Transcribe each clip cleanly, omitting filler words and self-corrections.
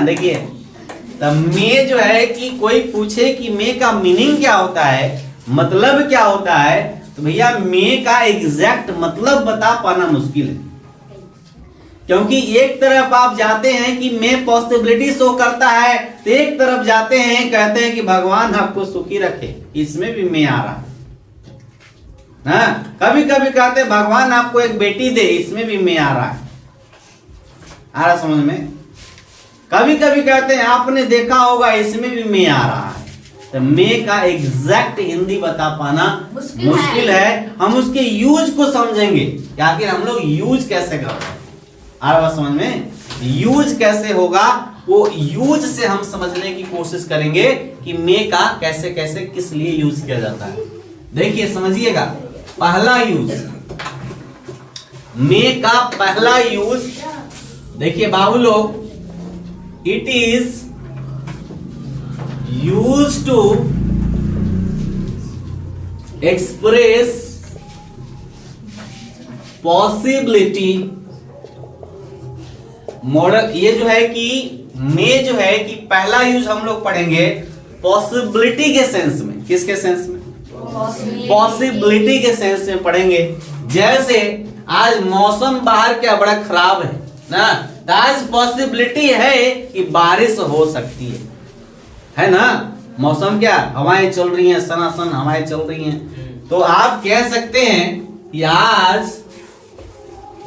देखिए, तब मे जो है कि कोई पूछे कि मे का मीनिंग क्या होता है, मतलब क्या होता है, तो भैया मे का एग्जैक्ट मतलब बता पाना मुश्किल है। क्योंकि एक तरफ आप जाते हैं कि मे पॉसिबिलिटी शो करता है, तो एक तरफ जाते हैं कहते हैं कि भगवान आपको सुखी रखे, इसमें भी मे आ रहा है ना। कभी कभी कहते हैं भगवान आपको एक बेटी दे, इसमें भी मे आ रहा है। आ रहा समझ में? कभी कभी कहते हैं आपने देखा होगा, इसमें भी मे आ रहा है। तो मे का एग्जैक्ट हिंदी बता पाना मुश्किल है। हम उसके यूज को समझेंगे कि आखिर हम लोग यूज कैसे करते हैं। आ रहा समझ में? यूज कैसे होगा, वो यूज से हम समझने की कोशिश करेंगे कि मे का कैसे कैसे किस लिए यूज किया जाता है। देखिए समझिएगा, पहला यूज, मे का पहला यूज देखिए बाबू लोग, it is used to express possibility model. ये जो है कि मे जो है कि पहला यूज हम लोग पढ़ेंगे पॉसिबिलिटी के सेंस में। किसके सेंस में? पॉसिबिलिटी के सेंस में पढ़ेंगे। जैसे आज मौसम बाहर क्या बड़ा खराब है ना, तो आज पॉसिबिलिटी है कि बारिश हो सकती है ना। मौसम क्या, हवाएं चल रही हैं, सनासन हवाएं चल रही हैं, तो आप कह सकते हैं कि आज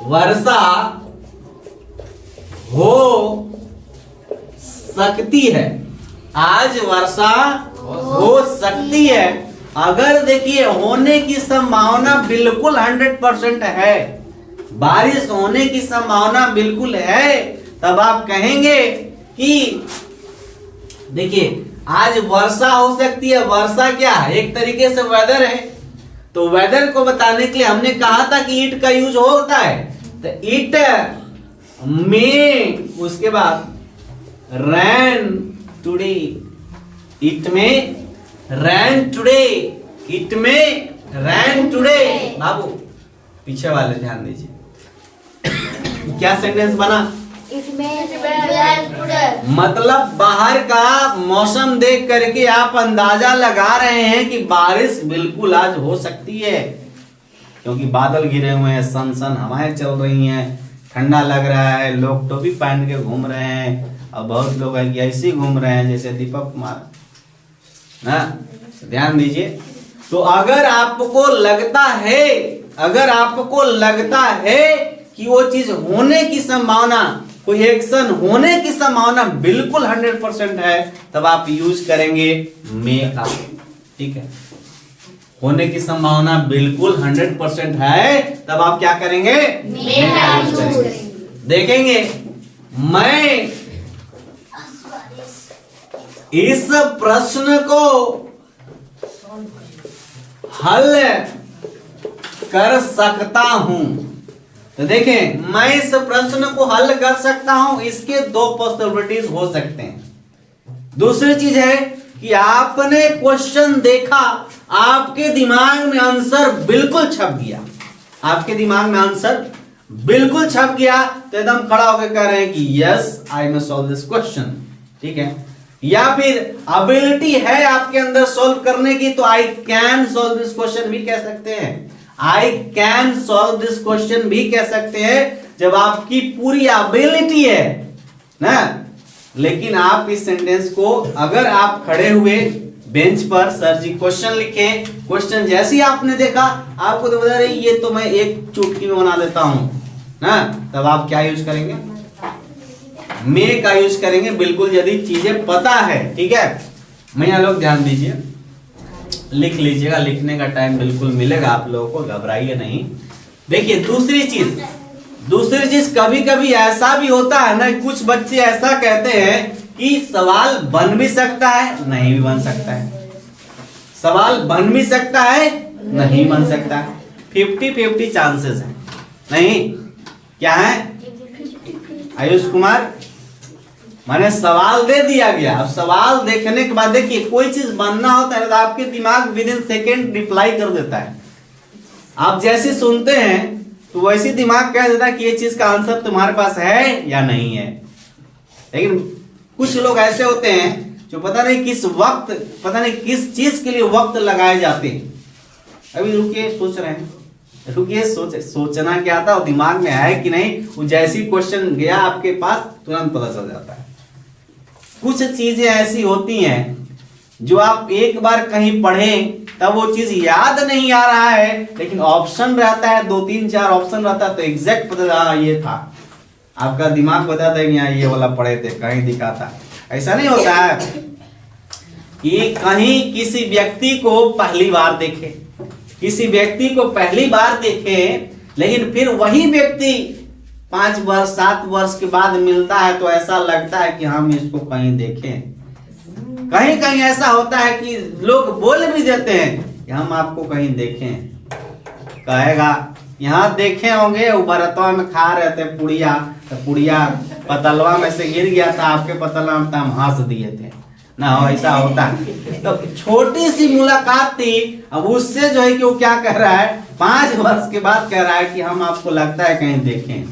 वर्षा हो सकती है। आज वर्षा हो सकती है। अगर देखिए होने की संभावना बिल्कुल 100% है, बारिश होने की संभावना बिल्कुल है, तब आप कहेंगे कि देखिए आज वर्षा हो सकती है। वर्षा क्या है? एक तरीके से वेदर है। तो वेदर को बताने के लिए हमने कहा था कि इट का यूज होता है, तो इट में, उसके बाद रैन टुडे, इट में रैन टुडे, इट में रैन टुडे। बाबू पीछे वाले ध्यान दीजिए, क्या सेंटेंस बना? मतलब बाहर का मौसम देख करके आप अंदाजा लगा रहे हैं कि बारिश बिल्कुल आज हो सकती है, क्योंकि बादल घिरे हुए हैं, सन सन हवाएं चल रही हैं, ठंडा लग रहा है, लोग टोपी पहन के घूम रहे हैं, और बहुत लोग हैं कि ऐसे ही घूम रहे हैं जैसे दीपक कुमार ना। ध्यान दीजिए, तो अगर आपको लगता है कि वो चीज होने की संभावना, कोई एक्शन होने की संभावना बिल्कुल 100% है, तब आप यूज करेंगे मे का। ठीक है, होने की संभावना बिल्कुल 100% है, तब आप क्या करेंगे? मे का यूज करेंगे। देखेंगे, मैं इस प्रश्न को हल कर सकता हूं। तो देखें, मैं इस प्रश्न को हल कर सकता हूं, इसके दो पॉसिबिलिटीज हो सकते हैं। दूसरी चीज है कि आपने क्वेश्चन देखा, आपके दिमाग में आंसर बिल्कुल छप गया, आपके दिमाग में आंसर बिल्कुल छप गया, तो एकदम खड़ा होकर कह रहे हैं कि yes I may solve this question. ठीक है, या फिर एबिलिटी है आपके अंदर सॉल्व करने की, तो आई कैन सॉल्व दिस क्वेश्चन भी कह सकते हैं। आई कैन सॉल्व दिस क्वेश्चन भी कह सकते हैं, जब आपकी पूरी एबिलिटी है ना। लेकिन आप इस सेंटेंस को, अगर आप खड़े हुए बेंच पर, सर जी क्वेश्चन लिखे, क्वेश्चन जैसे ही आपने देखा, आपको तो बता रहे ये तो मैं एक चुटकी में बना देता हूं ना, तब आप क्या यूज करेंगे? मे का यूज करेंगे, बिल्कुल यदि चीजें पता है। ठीक है, भैया लोग ध्यान दीजिए, लिख लीजिएगा, लिखने का टाइम बिल्कुल मिलेगा आप लोगों को, घबराइए नहीं। देखिए दूसरी चीज कभी कभी ऐसा भी होता है ना, कुछ बच्चे ऐसा कहते हैं कि सवाल बन भी सकता है, नहीं भी बन सकता है। सवाल बन भी सकता है, नहीं बन सकता है। 50-50 चांसेस है। नहीं क्या है आयुष कुमार? माने सवाल दे दिया गया, अब सवाल देखने के बाद देखिए, कोई चीज बनना होता है तो आपके दिमाग विद इन सेकेंड रिप्लाई कर देता है। आप जैसे सुनते हैं तो वैसे दिमाग कह देता है कि ये चीज का आंसर तुम्हारे पास है या नहीं है। लेकिन कुछ लोग ऐसे होते हैं जो पता नहीं किस चीज के लिए वक्त लगाए जाते हैं। अभी रुकिए, सोच रहे हैं, रुकिए, सोचना क्या था, दिमाग में है कि नहीं, वो जैसी क्वेश्चन गया आपके पास तुरंत पता चल जाता है। कुछ चीजें ऐसी होती हैं जो आप एक बार कहीं पढ़ें तब वो चीज याद नहीं आ रहा है, लेकिन ऑप्शन रहता है, 2-3-4 ऑप्शन रहता है तो एग्जैक्ट पता, ये था, आपका दिमाग बताता है कि यहाँ ये वाला पढ़े थे, कहीं दिखा था। ऐसा नहीं होता है कि कहीं किसी व्यक्ति को पहली बार देखे, लेकिन फिर वही व्यक्ति 5 वर्ष 7 वर्ष के बाद मिलता है तो ऐसा लगता है कि हम इसको कहीं देखें। कहीं कहीं ऐसा होता है कि लोग बोल भी देते हैं कि हम आपको कहीं देखें, कहेगा यहाँ देखे होंगे, वो भरतवा में खा रहे थे पुड़िया, तो पुड़िया पतलवा में से गिर गया था आपके पतलवा में, हम हंस दिए थे ना, ऐसा होता है। तो छोटी सी मुलाकात थी, अब उससे जो है कि वो क्या कह रहा है, 5 वर्ष के बाद कह रहा है कि हम आपको लगता है कहीं देखें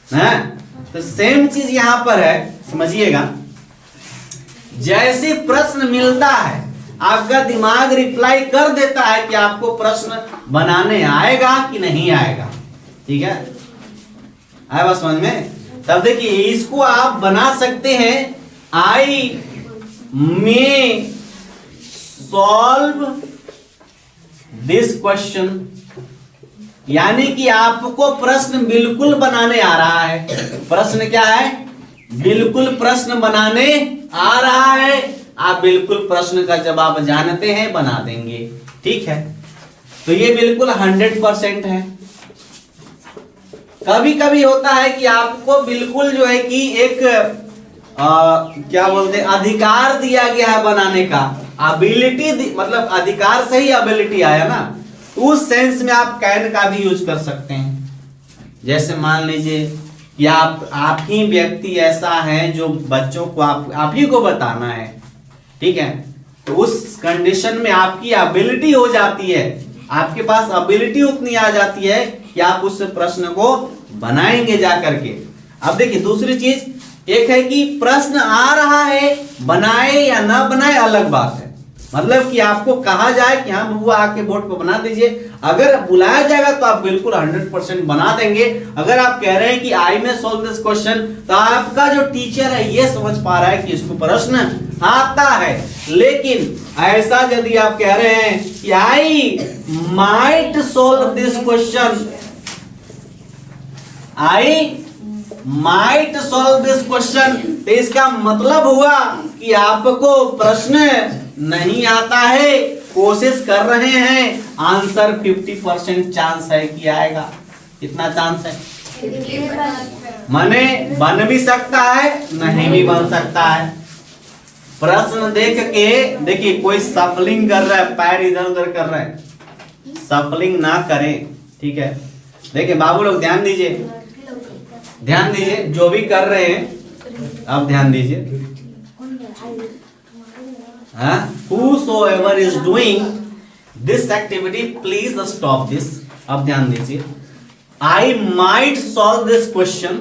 ना। तो सेम चीज यहां पर है, समझिएगा। जैसे प्रश्न मिलता है आपका दिमाग रिप्लाई कर देता है कि आपको प्रश्न बनाने आएगा कि नहीं आएगा, ठीक है, आया बात समझ में। तब देखिए इसको आप बना सकते हैं, आई मे सॉल्व दिस क्वेश्चन, यानी कि आपको प्रश्न बिल्कुल बनाने आ रहा है। प्रश्न क्या है, बिल्कुल प्रश्न बनाने आ रहा है, आप बिल्कुल प्रश्न का जवाब जानते हैं, बना देंगे, ठीक है। तो ये बिल्कुल 100% है। कभी कभी होता है कि आपको बिल्कुल जो है कि एक क्या बोलते हैं, अधिकार दिया गया है बनाने का, एबिलिटी, मतलब अधिकार से ही एबिलिटी आया ना, उस सेंस में आप कैन का भी यूज कर सकते हैं। जैसे मान लीजिए कि आप ही व्यक्ति ऐसा है जो बच्चों को आप ही को बताना है, ठीक है, तो उस कंडीशन में आपकी एबिलिटी हो जाती है, आपके पास एबिलिटी उतनी आ जाती है कि आप उस प्रश्न को बनाएंगे जा करके। अब देखिए दूसरी चीज, एक है कि प्रश्न आ रहा है, बनाए या ना बनाए अलग बात है, मतलब कि आपको कहा जाए कि हाँ बबुआ आके बोर्ड पर बना दीजिए, अगर बुलाया जाएगा तो आप बिल्कुल 100% बना देंगे। अगर आप कह रहे हैं कि आई में सॉल्व दिस क्वेश्चन, तो आपका जो टीचर है ये समझ पा रहा है कि इसको प्रश्न आता है। लेकिन ऐसा यदि आप कह रहे हैं कि I might solve this question, I might solve this question, तो इसका मतलब हुआ कि आपको प्रश्न नहीं आता है, कोशिश कर रहे हैं, आंसर 50% चांस है कि आएगा। कितना चांस है, माने बन भी सकता है, नहीं भी बन सकता है। प्रश्न देख के देखिए, कोई सफलिंग कर रहा है, पैर इधर उधर कर रहा है, सफलिंग ना करें, ठीक है। देखिए बाबू लोग ध्यान दीजिए, ध्यान दीजिए, जो भी कर रहे हैं आप ध्यान दीजिए। Whosoever is doing this activity, please stop this. अब ध्यान दीजिए, I might solve this question,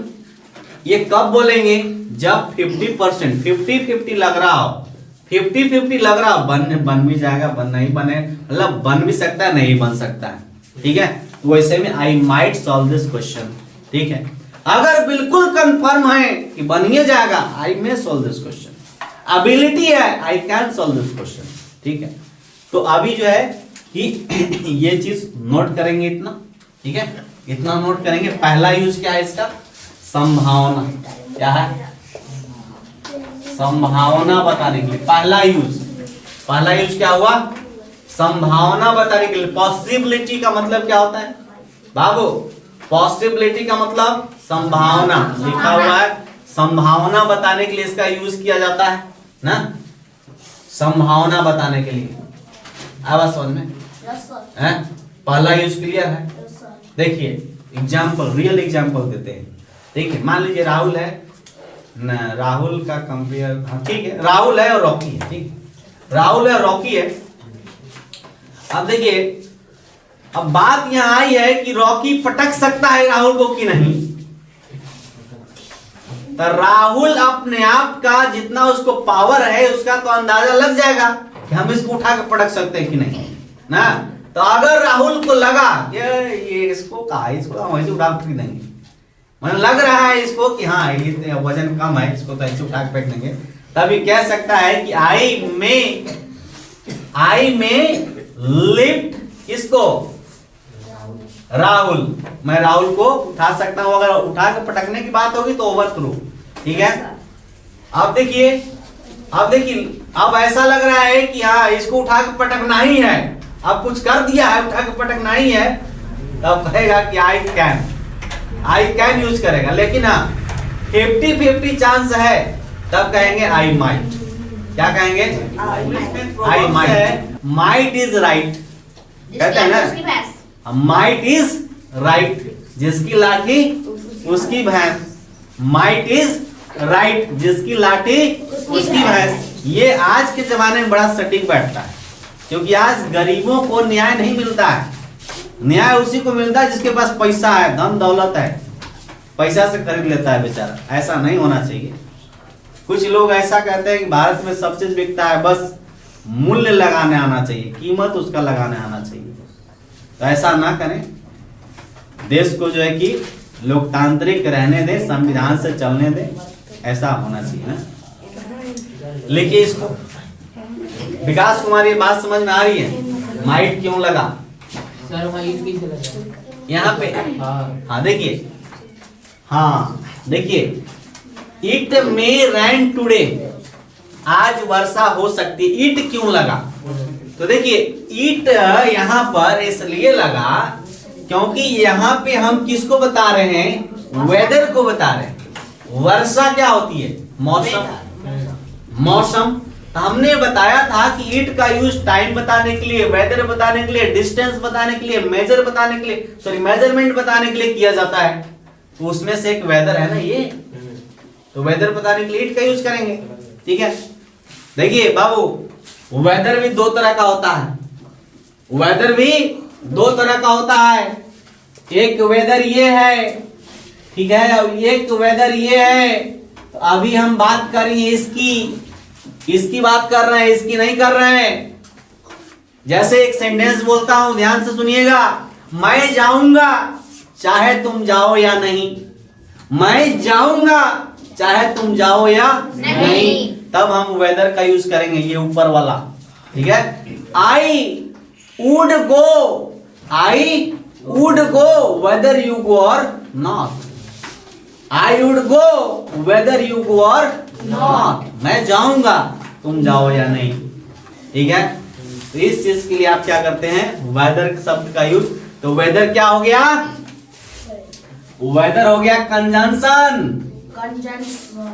ये कब बोलेंगे, जब 50%, 50-50 लग रहा हो, 50-50 लग रहा हो, बन भी जाएगा, नहीं बने, मतलब बन भी सकता है, नहीं बन सकता है, ठीक है। तो वैसे में I might solve this question, ठीक है। अगर बिल्कुल कंफर्म है कि बन ही जाएगा, I may solve this question, ability है, I can solve this question, ठीक है। तो अभी जो है कि ये चीज नोट करेंगे इतना, ठीक है, इतना नोट करेंगे। पहला यूज क्या है इसका, संभावना, क्या है, संभावना बताने के लिए पहला यूज क्या हुआ, संभावना बताने के लिए। पॉसिबिलिटी का मतलब क्या होता है बाबू, पॉसिबिलिटी का मतलब संभावना, लिखा हुआ है, संभावना बताने के लिए इसका यूज किया जाता है ना, संभावना बताने के लिए। आवाज समझ में है, पहला यूज क्लियर है। देखिए एग्जाम्पल, रियल एग्जाम्पल देते हैं। देखिए मान लीजिए राहुल है ना, राहुल का कंपेयर, ठीक है, राहुल है और रॉकी है, ठीक, राहुल है और रॉकी है। अब देखिए, अब बात यहां आई है कि रॉकी पटक सकता है राहुल को कि नहीं, तो राहुल अपने आप का जितना उसको पावर है उसका तो अंदाजा लग जाएगा कि हम इसको उठा के पटक सकते हैं कि नहीं ना। तो अगर राहुल को लगा ये इसको कहा इसको हम ऐसे उठा के फेंक देंगे, मतलब लग रहा है इसको कि हाँ ये वजन कम है, इसको तो ऐसे उठा के फेंक देंगे, तभी कह सकता है कि आई में लिफ्ट किसको, राहुल, मैं राहुल को उठा सकता हूं। अगर उठा के पटकने की बात होगी तो ओवर थ्रू, ठीक है। अब देखिए अब ऐसा लग रहा है कि हाँ इसको उठा के पटकना ही है, अब कुछ कर दिया है, उठा के पटकना ही है, तब कहेगा कि आई कैन यूज करेगा। लेकिन हाँ 50-50 चांस है तब कहेंगे आई माइट। क्या कहेंगे, आई माइट इज राइट, कहते हैं ना माइट इज राइट, जिसकी लाठी उसकी भैंस, माइट इज राइट, जिसकी लाठी उसकी भैंस। ये आज के जमाने में बड़ा सटीक बैठता है, क्योंकि आज गरीबों को न्याय नहीं मिलता है। न्याय उसी को मिलता है जिसके पास पैसा है, धन दौलत है, पैसा से खरीद लेता है बेचारा। ऐसा नहीं होना चाहिए। कुछ लोग ऐसा कहते हैं कि भारत में सब चीज बिकता है, बस मूल्य लगाने आना चाहिए, कीमत उसका लगाने आना चाहिए। तो ऐसा ना करें, देश को जो है कि लोकतांत्रिक रहने दें, संविधान से चलने दें, ऐसा होना चाहिए ना। लिखिए इसको। विकास कुमार ये बात समझ में आ रही है, माइट क्यों लगा सर, माइट किसे लगा यहाँ पे? हाँ देखिए, हाँ देखिए, इट मे रेन टुडे, आज वर्षा हो सकती है। इट क्यों लगा? तो देखिए इट यहाँ पर इसलिए लगा क्योंकि यहाँ पे हम किसको बता रहे हैं, वेदर को बता रहे हैं। वर्षा क्या होती है, मौसम। तो हमने बताया था कि इट का यूज टाइम बताने के लिए, वेदर बताने के लिए, डिस्टेंस बताने के लिए, मेजर बताने के लिए, सॉरी मेजरमेंट बताने के लिए किया जाता है। तो उसमें से एक वेदर है ना ये, तो वेदर बताने के लिए इट का यूज करेंगे, ठीक है। देखिए बाबू, वेदर भी दो तरह का होता है, वेदर भी दो तरह का होता है। एक वेदर ये है, ठीक है, और एक वेदर ये है। तो अभी हम बात करेंगे इसकी बात कर रहे हैं, इसकी नहीं कर रहे हैं। जैसे एक सेंटेंस बोलता हूं, ध्यान से सुनिएगा। मैं जाऊंगा चाहे तुम जाओ या नहीं, मैं जाऊंगा चाहे तुम जाओ या नहीं, तब हम वेदर का यूज करेंगे, ये ऊपर वाला, ठीक है। I would go whether you go or not, I would go whether you go or not, मैं जाऊंगा तुम जाओ या नहीं, ठीक है। तो इस चीज के लिए आप क्या करते हैं, वेदर शब्द का यूज। तो वेदर क्या हो गया, वेदर हो गया कंजंक्शन,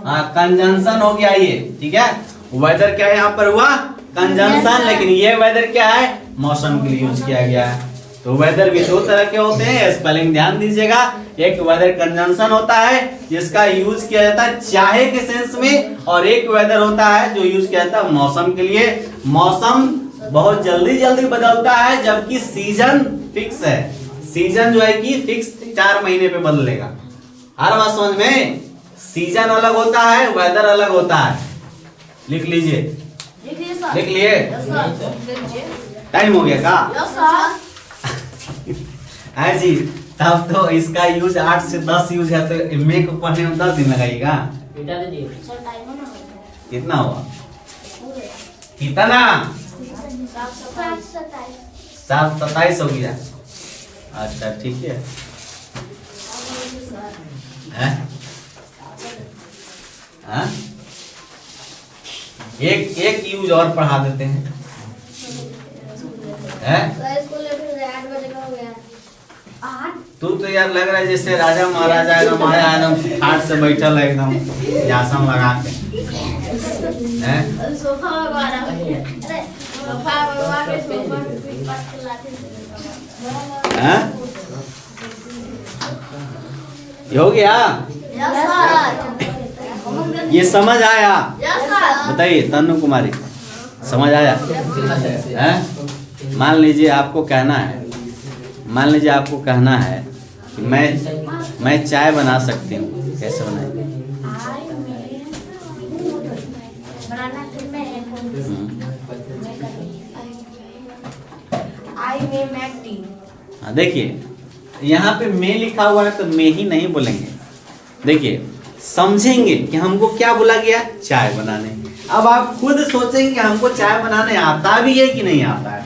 हाँ कंजंक्शन हो गया ये, ठीक है। वेदर क्या यहाँ पर हुआ, कंजंक्शन, लेकिन ये वेदर क्या है, मौसम के लिए यूज किया गया है। तो वेदर भी दो तरह के होते हैं, स्पेलिंग ध्यान दीजिएगा। एक वेदर कंजंक्शन होता है जिसका यूज किया जाता है चाहे के सेंस में, और एक वेदर होता है जो यूज किया जाता है मौसम के लिए। मौसम बहुत जल्दी बदलता है, जबकि सीजन फिक्स है। सीजन जो है कि फिक्स 4 महीने पे बदलेगा। हर बात समझ में, सीजन अलग होता है, वेदर अलग होता है। लिख लीजिए, लिख लिए, टाइम हो गया का है जी। तब तो इसका यूज 8 से 10 यूज है, तो एमए को पढ़ने में 10 दिन लगाएगा। कितना हुआ, कितना 7-27 हो गया। अच्छा ठीक है, हाँ? एक यूज और पढ़ा देते हैं, तू तो यार लग रहा है जैसे राजा महाराजा एकदम आया, एकदम खाट से बैठल है, एकदम आसन लगा के, ये हो गया, ये समझ आया? बताइए तन्नू कुमारी, समझ आया? मान लीजिए आपको कहना है, मान लीजिए आपको कहना है कि मैं चाय बना सकती हूँ, कैसे बनाएंगे? आई मे मेक टी। हाँ देखिए यहाँ पे मैं लिखा हुआ है तो मैं ही नहीं बोलेंगे। देखिए समझेंगे कि हमको क्या बोला गया, चाय बनाने। अब आप खुद सोचेंगे कि हमको चाय बनाने आता भी है कि नहीं आता है।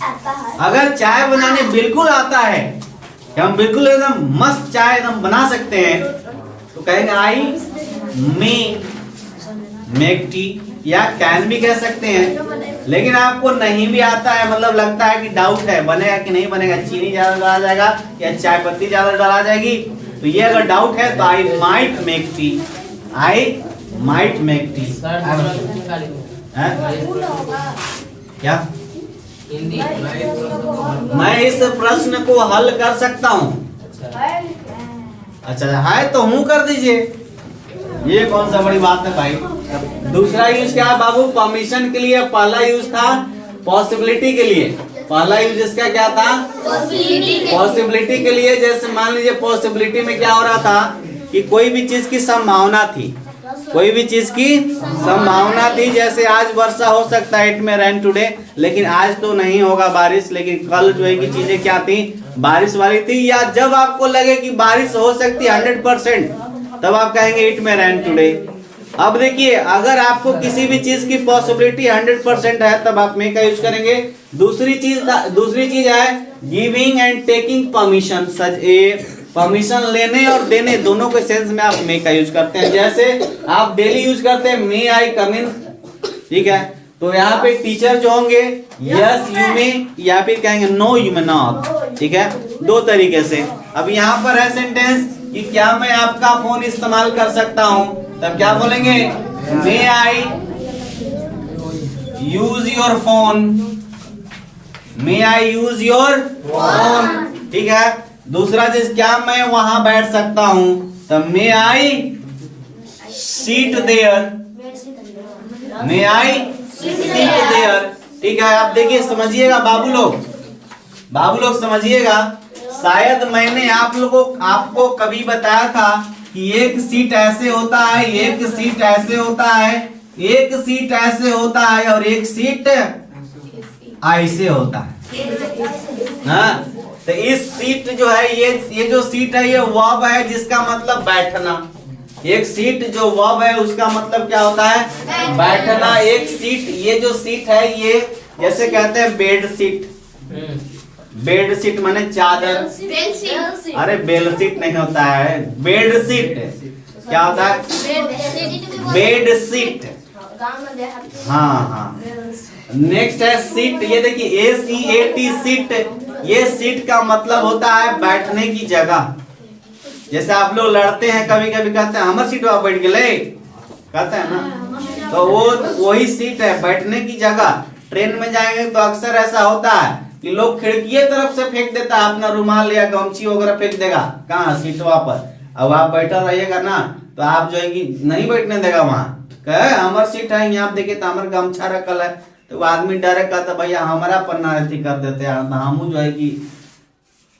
आता है। अगर चाय बनाने बिल्कुल आता है कि हम बिल्कुल एकदम मस्त चाय एकदम बना सकते हैं तो कहेंगे आई मे मेक टी, या कैन भी कह सकते हैं। लेकिन आपको नहीं भी आता है, मतलब लगता है कि डाउट है बनेगा कि नहीं बनेगा, चीनी ज्यादा डाला जाएगा या चाय पत्ती ज्यादा डाला जाएगी, तो ये अगर डाउट है तो I might make tea, I might make tea. Sir दूसरा क्वेश्चन का लिखो। क्या हिंदी। मैं इस प्रश्न को हल कर सकता हूँ। अच्छा है तो हूँ कर दीजिए, ये कौन सा बड़ी बात है भाई। दूसरा यूज क्या है बाबू, परमिशन के लिए। पहला यूज था पॉसिबिलिटी के लिए। पहला यूज इसका क्या था, पॉसिबिलिटी के लिए। जैसे मान लीजिए पॉसिबिलिटी में क्या हो रहा था कि कोई भी चीज की संभावना थी, कोई भी चीज की संभावना थी। जैसे आज वर्षा हो सकता है, इट में रेन टुडे, लेकिन आज तो नहीं होगा बारिश, लेकिन कल जो है कि चीजें क्या थी, बारिश वाली थी। या जब आपको लगे कि बारिश हो सकती है 100%, तब आप कहेंगे इट में रेन टुडे। अब देखिए अगर आपको किसी भी चीज की पॉसिबिलिटी 100% है तब आप मे का यूज करेंगे। दूसरी चीज है giving and taking permission. Such A permission लेने और देने दोनों के सेंस में आप मे का यूज करते हैं। जैसे आप डेली यूज करते हैं मे आई कम इन, ठीक है। तो यहाँ पे टीचर जो होंगे यस यू मे, या फिर कहेंगे नो यू मे नॉट, ठीक है, दो तरीके से। अब यहाँ पर है सेंटेंस कि क्या मैं आपका फोन इस्तेमाल कर सकता हूँ, तब क्या बोलेंगे, may I use your phone, may I use your phone, ठीक है। दूसरा चीज क्या मैं वहां बैठ सकता हूं, तब may I sit there, may I sit there, ठीक है। आप देखिए समझिएगा बाबू लोग समझिएगा। शायद मैंने आपको कभी बताया था कि एक सीट ऐसे होता है, एक सीट ऐसे होता है, एक सीट ऐसे होता है और एक सीट ऐसे होता है। हाँ तो इस सीट जो है ये जो सीट है ये वर्ब है जिसका मतलब बैठना। एक सीट जो वर्ब है उसका मतलब क्या होता है, बैठना। एक सीट, ये जो सीट है ये जैसे कहते हैं बेड सीट, बेड सीट माने चादर। अरे बेल सीट नहीं होता है, बेड सीट क्या होता है, बेड सीट। हाँ नेक्स्ट है सीट। ये देखिए SEAT सीट, ये सीट का मतलब होता है बैठने की जगह। जैसे आप लोग लड़ते हैं कभी कभी कहते हैं हमारे सीट पर बैठ गए, कहते हैं ना, तो वो वही सीट है, बैठने की जगह। ट्रेन में जाएंगे तो अक्सर ऐसा होता है कि लोग खिड़की तरफ से फेंक देता है अपना रुमाल या गमछी वगैरह फेंक देगा कहाँ, सीटवा पर। अब आप बैठा रहिएगा ना तो आप जो है कि नहीं बैठने देगा वहां, कहे हमार सीट है यहाँ देखिए तो हमारे गमछा रखल है, तो आदमी डरे कहता भैया हमारा पन्ना अथी कर देते हैं। हम जो है कि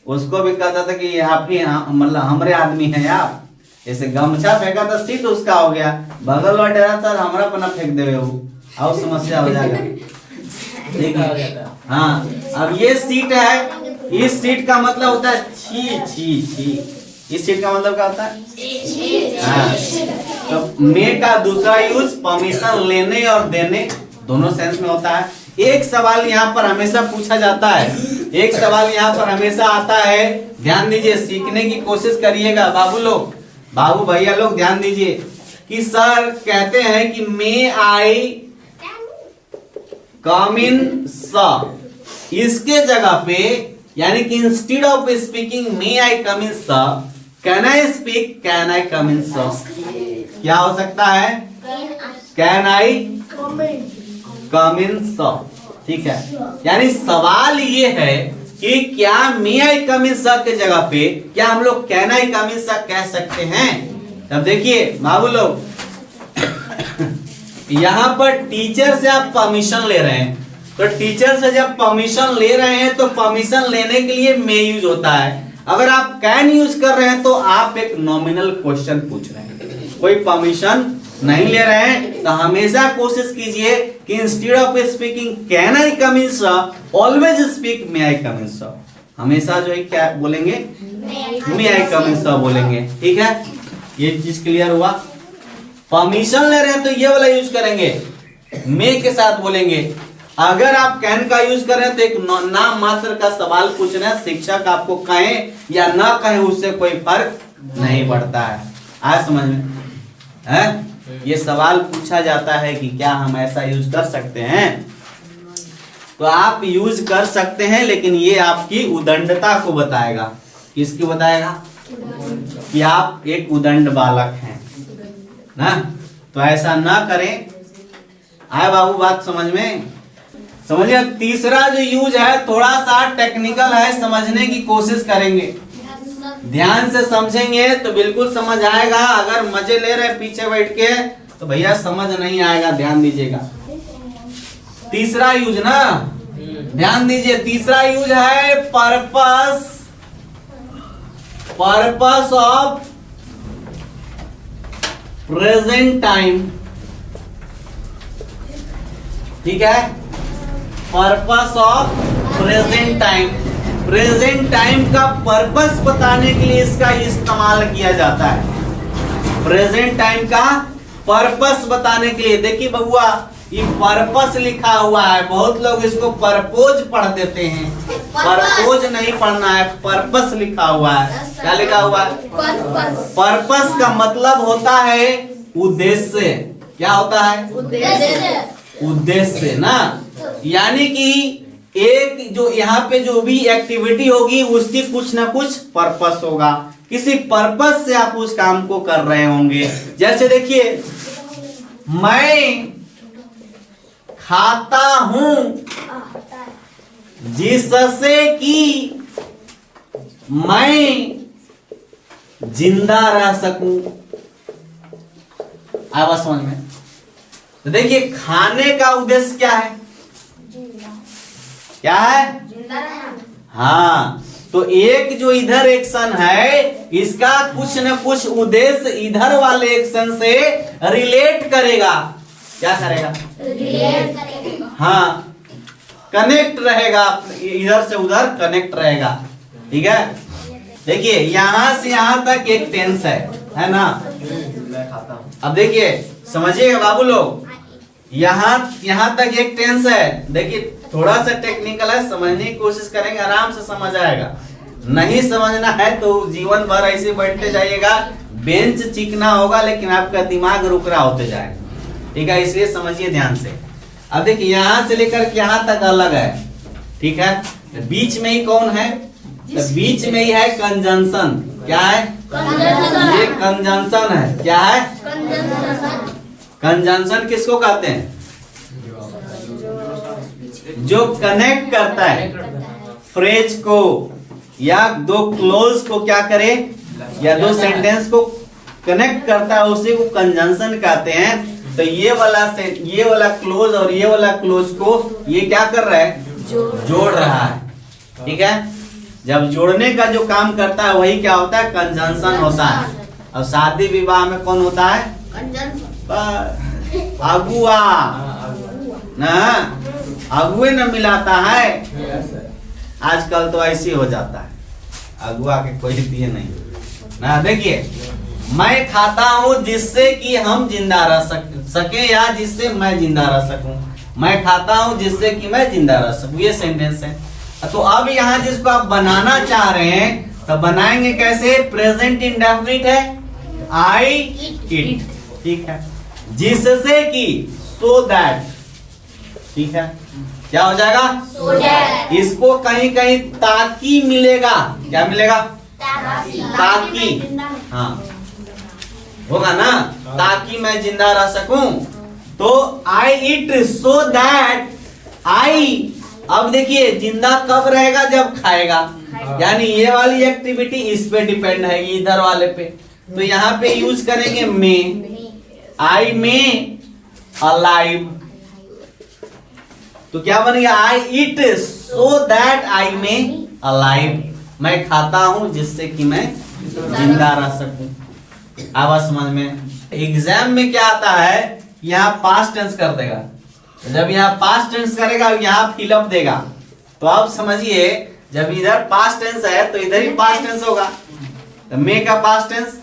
उसको भी कहता था कि आप ही मतलब हमारे आदमी है आप, जैसे गमछा फेंका तो सीट उसका हो गया, बगल वाला डरा सर हमारा पन्ना फेंक देवे वो, और समस्या हो जाएगा, ठीक है। हाँ अब ये सीट है, इस सीट का मतलब होता है छी छी छी। इस सीट का मतलब क्या होता है, हाँ। तो मे का दूसरा यूज परमिशन लेने और देने दोनों सेंस में होता है। एक सवाल यहाँ पर हमेशा पूछा जाता है, एक सवाल यहाँ पर हमेशा आता है, ध्यान दीजिए, सीखने की कोशिश करिएगा बाबू भैया लोग ध्यान दीजिए कि सर कहते हैं कि मे आई कम इन सर, इसके जगह पे यानी कि instead of speaking may I come in sir, can I speak can I come in sir. क्या हो सकता है, can I come in sir, ठीक है। यानी सवाल ये है कि क्या मे आई कम इन सर के जगह पे क्या हम लोग can I come in sir कह सकते हैं। तब देखिए बाबू लोग यहां पर टीचर से आप परमिशन ले रहे हैं, तो टीचर से जब परमिशन ले रहे हैं तो परमिशन लेने के लिए मे यूज होता है। अगर आप कैन यूज कर रहे हैं तो आप एक नॉमिनल क्वेश्चन पूछ रहे हैं, कोई परमिशन नहीं ले रहे हैं तो हमेशा कोशिश कीजिए कि instead of speaking can I come in sir, always speak may I come in sir. हमेशा जो है क्या बोलेंगे, मे आई कम इन सर बोलेंगे। ठीक है, ये चीज क्लियर हुआ। परमिशन ले रहे हैं तो ये वाला यूज करेंगे, मे के साथ बोलेंगे। अगर आप कैन का यूज कर रहे हैं तो एक नाम मात्र का सवाल पूछ रहे हैं, शिक्षक आपको कहें या ना कहें उससे कोई फर्क नहीं पड़ता है। आया समझ में? है ये सवाल पूछा जाता है कि क्या हम ऐसा यूज कर सकते हैं, तो आप यूज कर सकते हैं, लेकिन ये आपकी उदंडता को बताएगा। किसकी बताएगा? कि आप एक उदंड बालक हैं ना, तो ऐसा ना करें। आए बाबू बात समझ में? समझिए। तीसरा जो यूज है थोड़ा सा टेक्निकल है, समझने की कोशिश करेंगे, ध्यान से समझेंगे तो बिल्कुल समझ आएगा। अगर मजे ले रहे पीछे बैठ के तो भैया समझ नहीं आएगा, ध्यान दीजिएगा। तीसरा यूज ना, ध्यान दीजिए, तीसरा यूज है purpose, purpose of present time. ठीक है, purpose of present time. Present time का पर्पस बताने के लिए इसका इस्तेमाल किया जाता है। प्रेजेंट टाइम का पर्पस बताने के लिए, देखिए बबुआ ये पर्पस लिखा हुआ है, बहुत लोग इसको परपोज पढ़ देते हैं। परपोज नहीं पढ़ना है, पर्पस लिखा हुआ है। क्या लिखा हुआ है? पर्पस का मतलब होता है उद्देश्य। क्या होता है? उद्देश्य ना, यानी कि एक जो यहाँ पे जो भी एक्टिविटी होगी उसकी कुछ ना कुछ पर्पस होगा, किसी पर्पस से आप उस काम को कर रहे होंगे। जैसे देखिए, मैं खाता हूं जिससे कि मैं जिंदा रह सकूं। आवाज समझ में? तो देखिए, खाने का उद्देश्य क्या है? क्या है? हाँ, तो एक जो इधर एक्शन है इसका कुछ न कुछ उद्देश्य इधर वाले एक्शन से रिलेट करेगा। क्या करेगा? रिलेट करेगा। हाँ, कनेक्ट रहेगा, इधर से उधर कनेक्ट रहेगा। ठीक है, देखिए यहां से यहां तक एक टेंस है ना। अब देखिए समझिएगा बाबू लोग, यहां तक एक टेंस है। देखिए थोड़ा सा टेक्निकल है, समझने की कोशिश करेंगे, आराम से समझ आएगा। नहीं समझना है तो जीवन भर ऐसे बैठते जाइएगा, बेंच चिकना होगा लेकिन आपका दिमाग रुकरा होते जाएगा। ठीक है, इसलिए समझिए ध्यान से। अब देखिए यहां से लेकर के यहां तक अलग है। ठीक है, बीच में ही कौन है? तो बीच में ही है कंजंक्शन। क्या है? ये कंजंक्शन है। क्या है? कंजंक्शन किसको कहते हैं? जो कनेक्ट करता है फ्रेज को या दो क्लोज को, क्या करे, या दो सेंटेंस को कनेक्ट करता है, उसी को कंजंक्शन कहते हैं। तो ये वाला क्लोज और ये वाला क्लोज को ये क्या कर रहा है? जोड़ रहा है। ठीक है, जब जोड़ने का जो काम करता है वही क्या होता है? कंजंक्शन होता है। और शादी विवाह में कौन होता है? अगुआ ना, अगुए न मिलाता है। आजकल तो ऐसी हो जाता है, अगुआ के कोई दिए नहीं ना। देखिए, मैं खाता हूं जिससे कि हम जिंदा रह सके या जिससे मैं जिंदा रह सकूं। मैं खाता हूं जिससे कि मैं जिंदा रह सकूं, ये सेंटेंस है। तो अब यहाँ जिसको आप बनाना चाह रहे हैं तो बनाएंगे कैसे? प्रेजेंट इंडेफिनिट है, आई इट। ठीक है, जिससे कि, सो दैट। ठीक है, क्या हो जाएगा? so इसको कहीं कहीं ताकि मिलेगा। क्या मिलेगा? ताकि। हाँ, होगा ना, ताकि मैं जिंदा रह सकूं। तो आई इट सो दैट आई। अब देखिए जिंदा कब रहेगा? जब खाएगा। यानी ये वाली एक्टिविटी इस पे डिपेंड है, इधर वाले पे। तो यहाँ पे यूज करेंगे मे। आई मे अलाइव। तो क्या बनेगा? I eat so that I may alive. मैं खाता हूं जिससे कि मैं जिंदा रह सकूं। आवाज समझ में? एग्जाम में क्या आता है, यहाँ पास्ट टेंस कर देगा। जब यहाँ पास्ट टेंस करेगा, यहाँ फिलअप देगा, तो आप समझिए जब इधर पास्ट टेंस है तो इधर ही पास्ट टेंस होगा। तो मे का पास्ट टेंस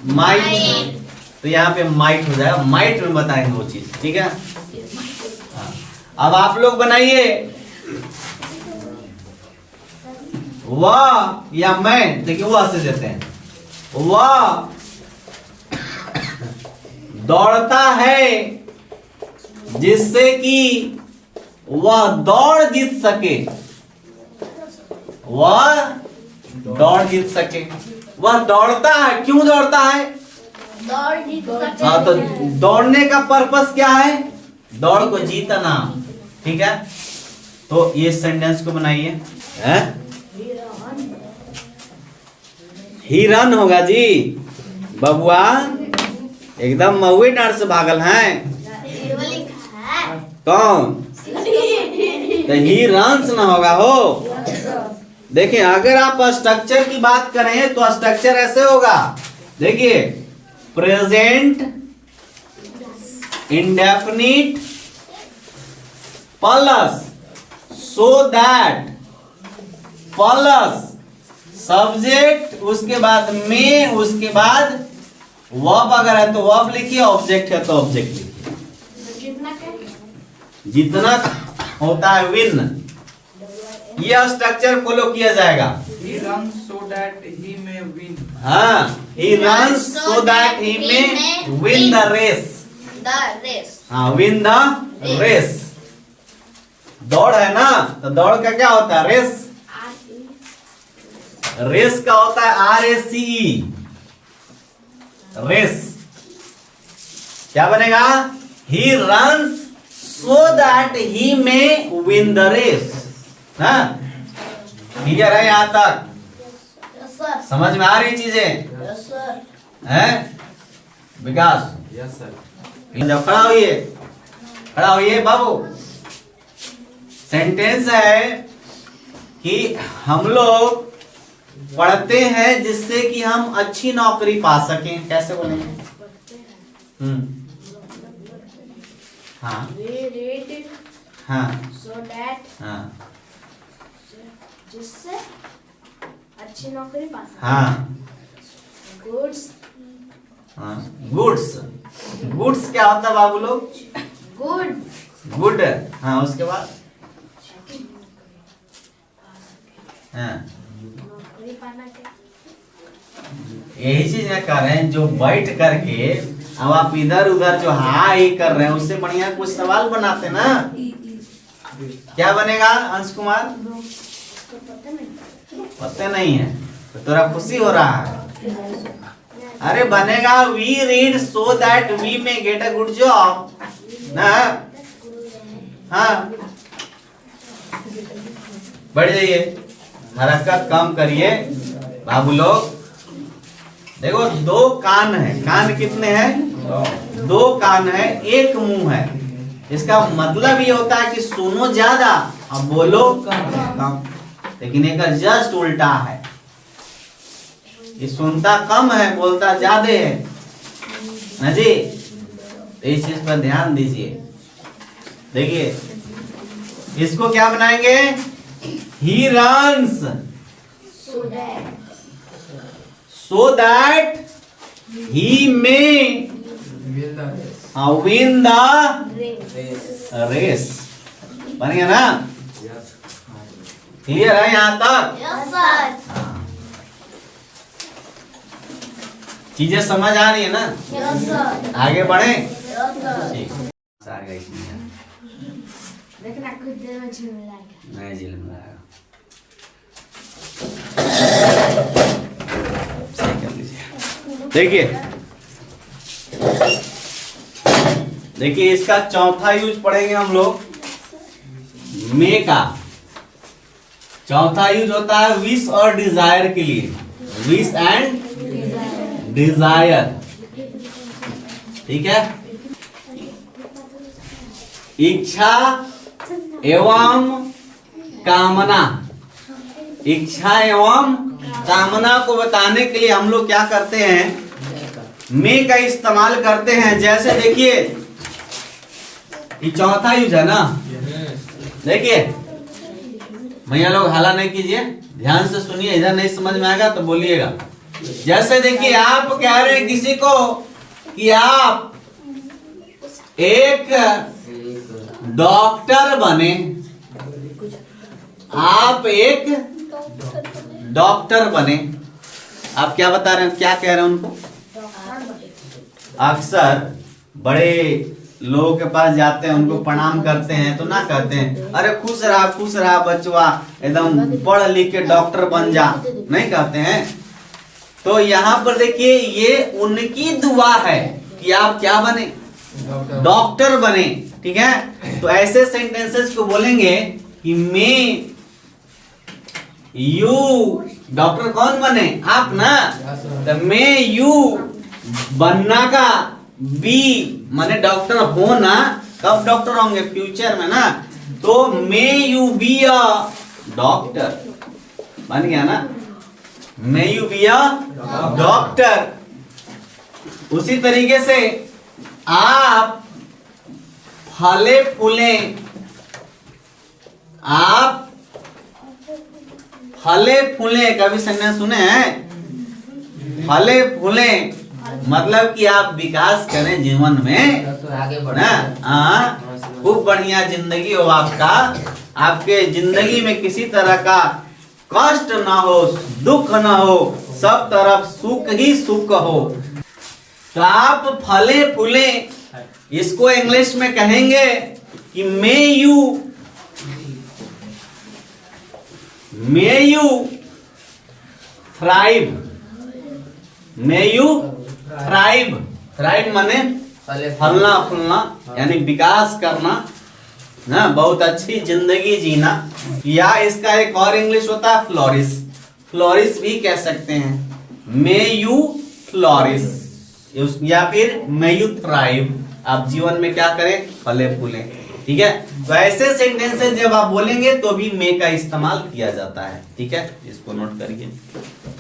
माइट, तो यहाँ पे माइट हो जाएगा। माइट में बताएंगे वो चीज, ठीक है। हाँ। अब आप लोग बनाइए, वह या मैं, देखिए वह से देते हैं, वह दौड़ता है जिससे कि वह दौड़ जीत सके। वह दौड़ जीत सके। वह दौड़ता है, क्यों दौड़ता है? हाँ, तो दौड़ने का पर्पस क्या है? दौड़ को जीतना, ठीक है। तो ये सेंटेंस को बनाइए। ही रन होगा जी बबुआ, एकदम महुए डांट से भागल हैं। कौन? तो ही रन्स ना होगा हो। देखिए अगर आप स्ट्रक्चर की बात करें तो स्ट्रक्चर ऐसे होगा, देखिए present indefinite plus so that plus subject, उसके बाद में, उसके बाद वर्ब अगर है तो वर्ब लिखिए, ऑब्जेक्ट है तो ऑब्जेक्ट लिखिए। जितना होता है विन, यह स्ट्रक्चर फॉलो किया जाएगा। He runs so that he may win. हाँ, he runs so that he may win the race. हाँ, win the race. दौड़ है ना, तो दौड़ का क्या होता है? रेस। रेस का होता है RACE, रेस। क्या बनेगा? He runs so that he may win the race. हाँ, क्लियर है यहां तक? समझ में आ रही चीजें हैं विकास? Yes sir. जब खड़ा होइए बाबू। सेंटेंस है कि हम लोग पढ़ते हैं जिससे कि हम अच्छी नौकरी पा सकें। कैसे बोलेंगे? हाँ हाँ हाँ, जिससे अच्छी नौकरी पा सके। हाँ गुड्स। हाँ, गुड्स। गुड्स क्या होता है बाबू लोग? गुड। हाँ, उसके बाद हाँ, नौकरी पाना क्या? यही चीज मैं कर रहे हैं, जो बैठ करके अब आप इधर उधर जो हाई कर रहे हैं, उससे बढ़िया कुछ सवाल बनाते ना। क्या बनेगा अंश कुमार? पता नहीं है तो थोड़ा खुशी हो रहा है। अरे बनेगा we read so that we may get a good job ना। हाँ, बढ़ जाइए, हरकत कम करिए बाबू लोग। देखो दो कान है, कान कितने हैं? दो कान है, एक मुंह है। इसका मतलब ये होता है कि सुनो ज्यादा और बोलो कम, लेकिन एक जस्ट उल्टा है। ये सुनता कम है, बोलता ज्यादा है ना जी। इस चीज पर ध्यान दीजिए। देखिए इसको क्या बनाएंगे? He runs so that he may win the race. बन गया ना? क्लियर है यहाँ तक? हाँ। चीजें समझ आ रही है ना? आगे बढ़े? ठीक। सारे देखना कुछ देर में झिलमिलाएगा। नहीं झिलमिलाएगा। सही कर लीजिए। देखिए इसका चौथा यूज पढ़ेंगे हम लोग, मे का। चौथा यूज होता है विश और डिजायर के लिए। विश एंड डिजायर, ठीक है। इच्छा एवं कामना। इच्छा एवं कामना को बताने के लिए हम लोग क्या करते हैं? मे का इस्तेमाल करते हैं। जैसे देखिए ये चौथा यूज है ना, देखिए भैया लोग हल्ला नहीं कीजिए, ध्यान से सुनिए, इधर नहीं समझ में आएगा तो बोलिएगा। जैसे देखिए आप कह रहे हैं किसी को कि आप एक डॉक्टर बने, आप एक डॉक्टर बने, आप क्या बता रहे हैं, क्या कह रहे हैं उनको? अक्सर बड़े लोगों के पास जाते हैं, उनको प्रणाम करते हैं तो ना कहते हैं अरे खुश रहा बचवा, एकदम पढ़ लिख के डॉक्टर बन जा, नहीं कहते हैं। तो यहाँ पर देखिए ये उनकी दुआ है कि आप क्या बने, डॉक्टर बने, ठीक है। तो ऐसे सेंटेंसेस को बोलेंगे कि मैं यू डॉक्टर कौन बने, आप ना, तो मैं यू बनना का बी माने डॉक्टर हो ना, कब डॉक्टर होंगे, फ्यूचर में ना, तो may you be a doctor, बन गया ना, may you be a doctor. उसी तरीके से आप फले फूले, आप फले फूले, कभी सेंटेंस सुने हैं, फले फूले मतलब कि आप विकास करें जीवन में आगे ना, हाँ, खूब बढ़िया जिंदगी हो आपका, आपके जिंदगी में किसी तरह का कष्ट ना हो, दुख ना हो, सब तरफ सुख ही सुख हो। तो आप फले फूले, इसको इंग्लिश में कहेंगे कि may you thrive, may you thrive, thrive माने फलना फूलना, यानी विकास करना ना, बहुत अच्छी जिंदगी जीना। या इसका एक और इंग्लिश होता है फ्लोरिश, फ्लोरिश भी कह सकते हैं, मे यू फ्लोरिश, या फिर मे यू थ्राइव, आप जीवन में क्या करें, फले फूले, ठीक है। तो ऐसे सेंटेंसेस जब आप बोलेंगे तो भी मे का इस्तेमाल किया जाता है, ठीक है, इसको नोट करिए।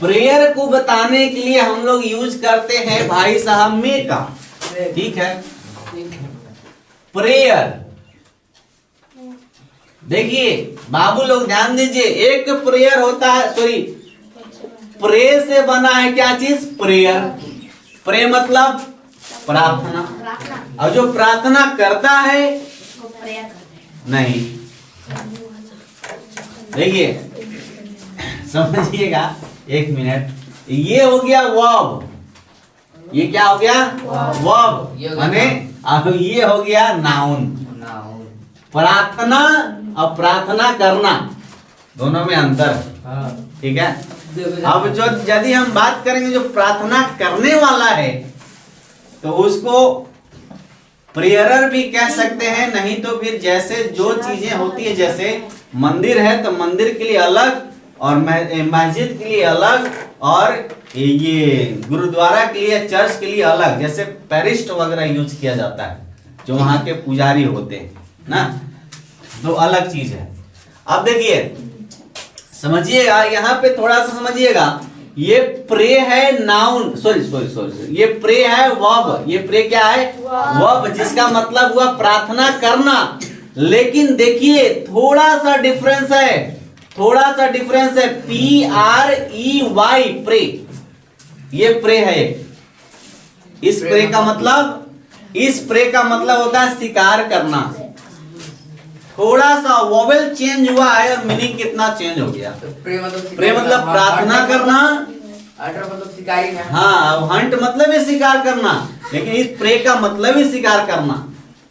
प्रेयर को बताने के लिए हम लोग यूज करते हैं भाई साहब मे का, ठीक है। प्रेयर, देखिए बाबू लोग ध्यान दीजिए, एक प्रेयर होता है, सॉरी प्रे से बना है क्या चीज, प्रेयर, प्रे मतलब प्रार्थना, और जो प्रार्थना करता है नहीं, देखिए समझिएगा, एक मिनट, ये हो गया वर्ब, ये क्या हो गया, वर्ब माने, अब ये हो गया नाउन। प्रार्थना और प्रार्थना करना दोनों में अंतर, ठीक है। अब जो यदि हम बात करेंगे जो प्रार्थना करने वाला है तो उसको प्रेयरर भी कह सकते हैं, नहीं तो फिर जैसे जो चीजें होती है, जैसे मंदिर है तो मंदिर के लिए अलग, और मस्जिद के लिए अलग, और ये गुरुद्वारा के लिए, चर्च के लिए अलग, जैसे पेरिस्ट वगैरह यूज किया जाता है जो वहां के पुजारी होते हैं ना, तो अलग चीज है। अब देखिए समझिएगा, यहाँ पे थोड़ा सा समझिएगा, ये प्रे है नाउन, सॉरी ये प्रे है वर्ब, ये प्रे क्या है, वर्ब, जिसका मतलब हुआ प्रार्थना करना। लेकिन देखिए थोड़ा सा डिफरेंस है, PREY, प्रे, ये प्रे है, इस प्रे का मतलब होता है शिकार करना। थोड़ा सा वोवेल चेंज हुआ है और मीनिंग कितना चेंज हो गया। प्रे मतलब प्रार्थना करना, मतलब शिकारी ना, हाँ, हंट मतलब है शिकार करना, लेकिन इस प्रे का मतलब ही शिकार करना,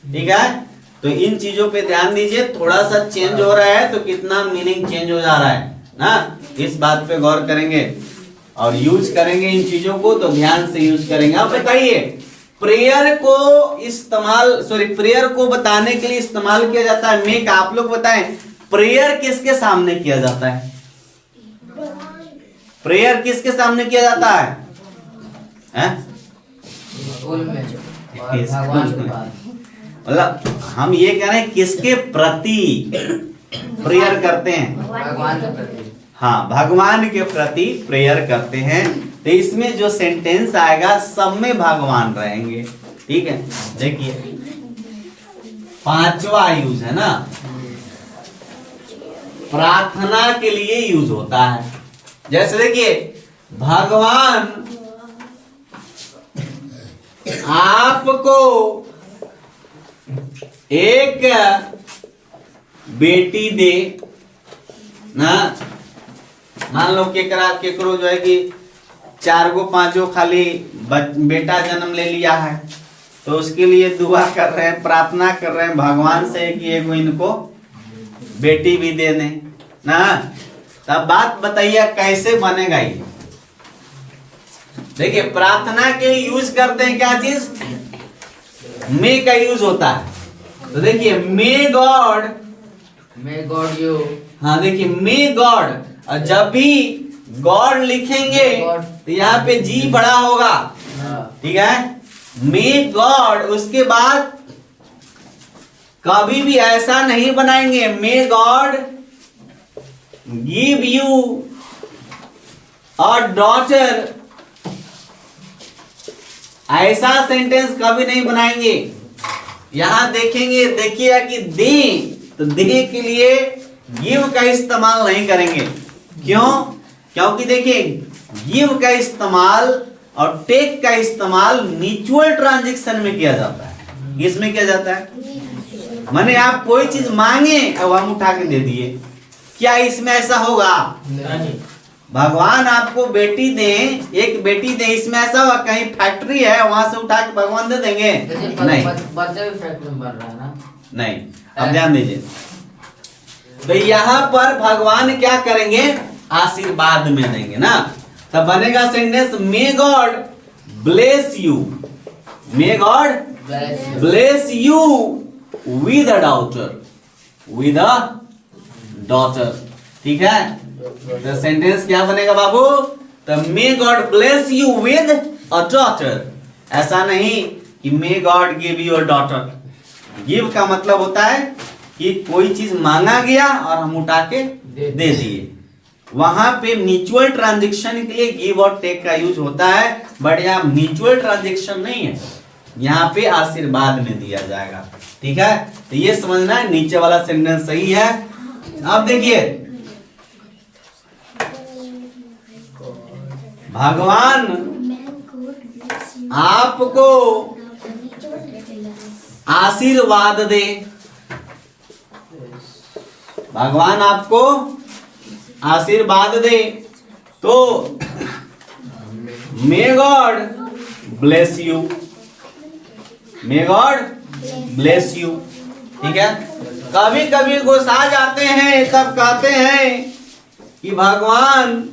ठीक है। तो इन चीजों पे ध्यान दीजिए, थोड़ा सा चेंज हो रहा है तो कितना मीनिंग चेंज हो जा रहा है ना, इस बात पे गौर करेंगे और यूज करेंगे इन चीजों को, तो ध्यान से यूज करेंगे। अब बताइए प्रेयर को बताने के लिए इस्तेमाल किया जाता है मे का। आप लोग बताएं प्रेयर किसके सामने किया जाता है, प्रेयर किसके सामने किया जाता है, मतलब हम ये कह रहे हैं किसके प्रति प्रेयर करते हैं, भगवान के प्रति, हाँ, भगवान के प्रति प्रेयर करते हैं। तो इसमें जो सेंटेंस आएगा सब में भगवान रहेंगे। ठीक है, देखिए पांचवा यूज है ना, प्रार्थना के लिए यूज होता है। जैसे देखिए भगवान आपको एक बेटी दे ना, मान लो केकरो जो है कि 4 गो 5 गो खाली बेटा जन्म ले लिया है, तो उसके लिए दुआ कर रहे हैं, प्रार्थना कर रहे हैं भगवान से कि एगो इनको बेटी भी दे दें ना। तब बात बताइए कैसे बनेगा ये। देखिए प्रार्थना के लिए यूज करते हैं क्या चीज, मे का यूज होता है। तो देखिए मे गॉड यू, हाँ देखिए मे गॉड, और जब भी गॉड लिखेंगे तो यहाँ पे जी बड़ा होगा। ठीक है, मे गॉड, उसके बाद कभी भी ऐसा नहीं बनाएंगे may God give you a daughter, ऐसा सेंटेंस कभी नहीं बनाएंगे। यहां देखेंगे, देखिएगा कि दे, तो दे के लिए गिव का इस्तेमाल नहीं करेंगे। क्यों? क्योंकि देखिए गिव का इस्तेमाल और टेक का इस्तेमाल म्यूचुअल ट्रांजैक्शन में किया जाता है। किसमें किया जाता है? माने आप कोई चीज मांगे और हम उठा के दे दिए, क्या इसमें ऐसा होगा? भगवान आपको बेटी दें, एक बेटी दें, इसमें ऐसा होगा कहीं फैक्ट्री है वहां से उठा के भगवान दे देंगे? नहीं, बच्चा भी फैक्ट्री में बन रहा है ना। नहीं। अब ध्यान दीजिए, तो यहाँ पर भगवान क्या करेंगे? आशीर्वाद में देंगे ना। तब बनेगा sentence may God bless you, may God bless you with a daughter, with a daughter. ठीक है, तो सेंटेंस क्या बनेगा बाबू? तो may God bless you with a daughter. ऐसा नहीं कि may God give you a daughter. Give का मतलब होता है कि कोई चीज मांगा गया और हम उठा के दे दिए। वहां पे म्यूचुअल ट्रांजैक्शन के लिए गिव और टेक का यूज होता है, बट यहाँ म्यूचुअल ट्रांजैक्शन नहीं है, यहाँ पे आशीर्वाद में दिया जाएगा। ठीक है, तो ये समझना है, नीचे वाला सेंटेंस सही है। अब देखिए भगवान आपको आशीर्वाद दे, भगवान आपको आशीर्वाद दे, तो may God bless you, may God bless you. ठीक है, कभी कभी गुस्सा जाते हैं तब कहते हैं कि भगवान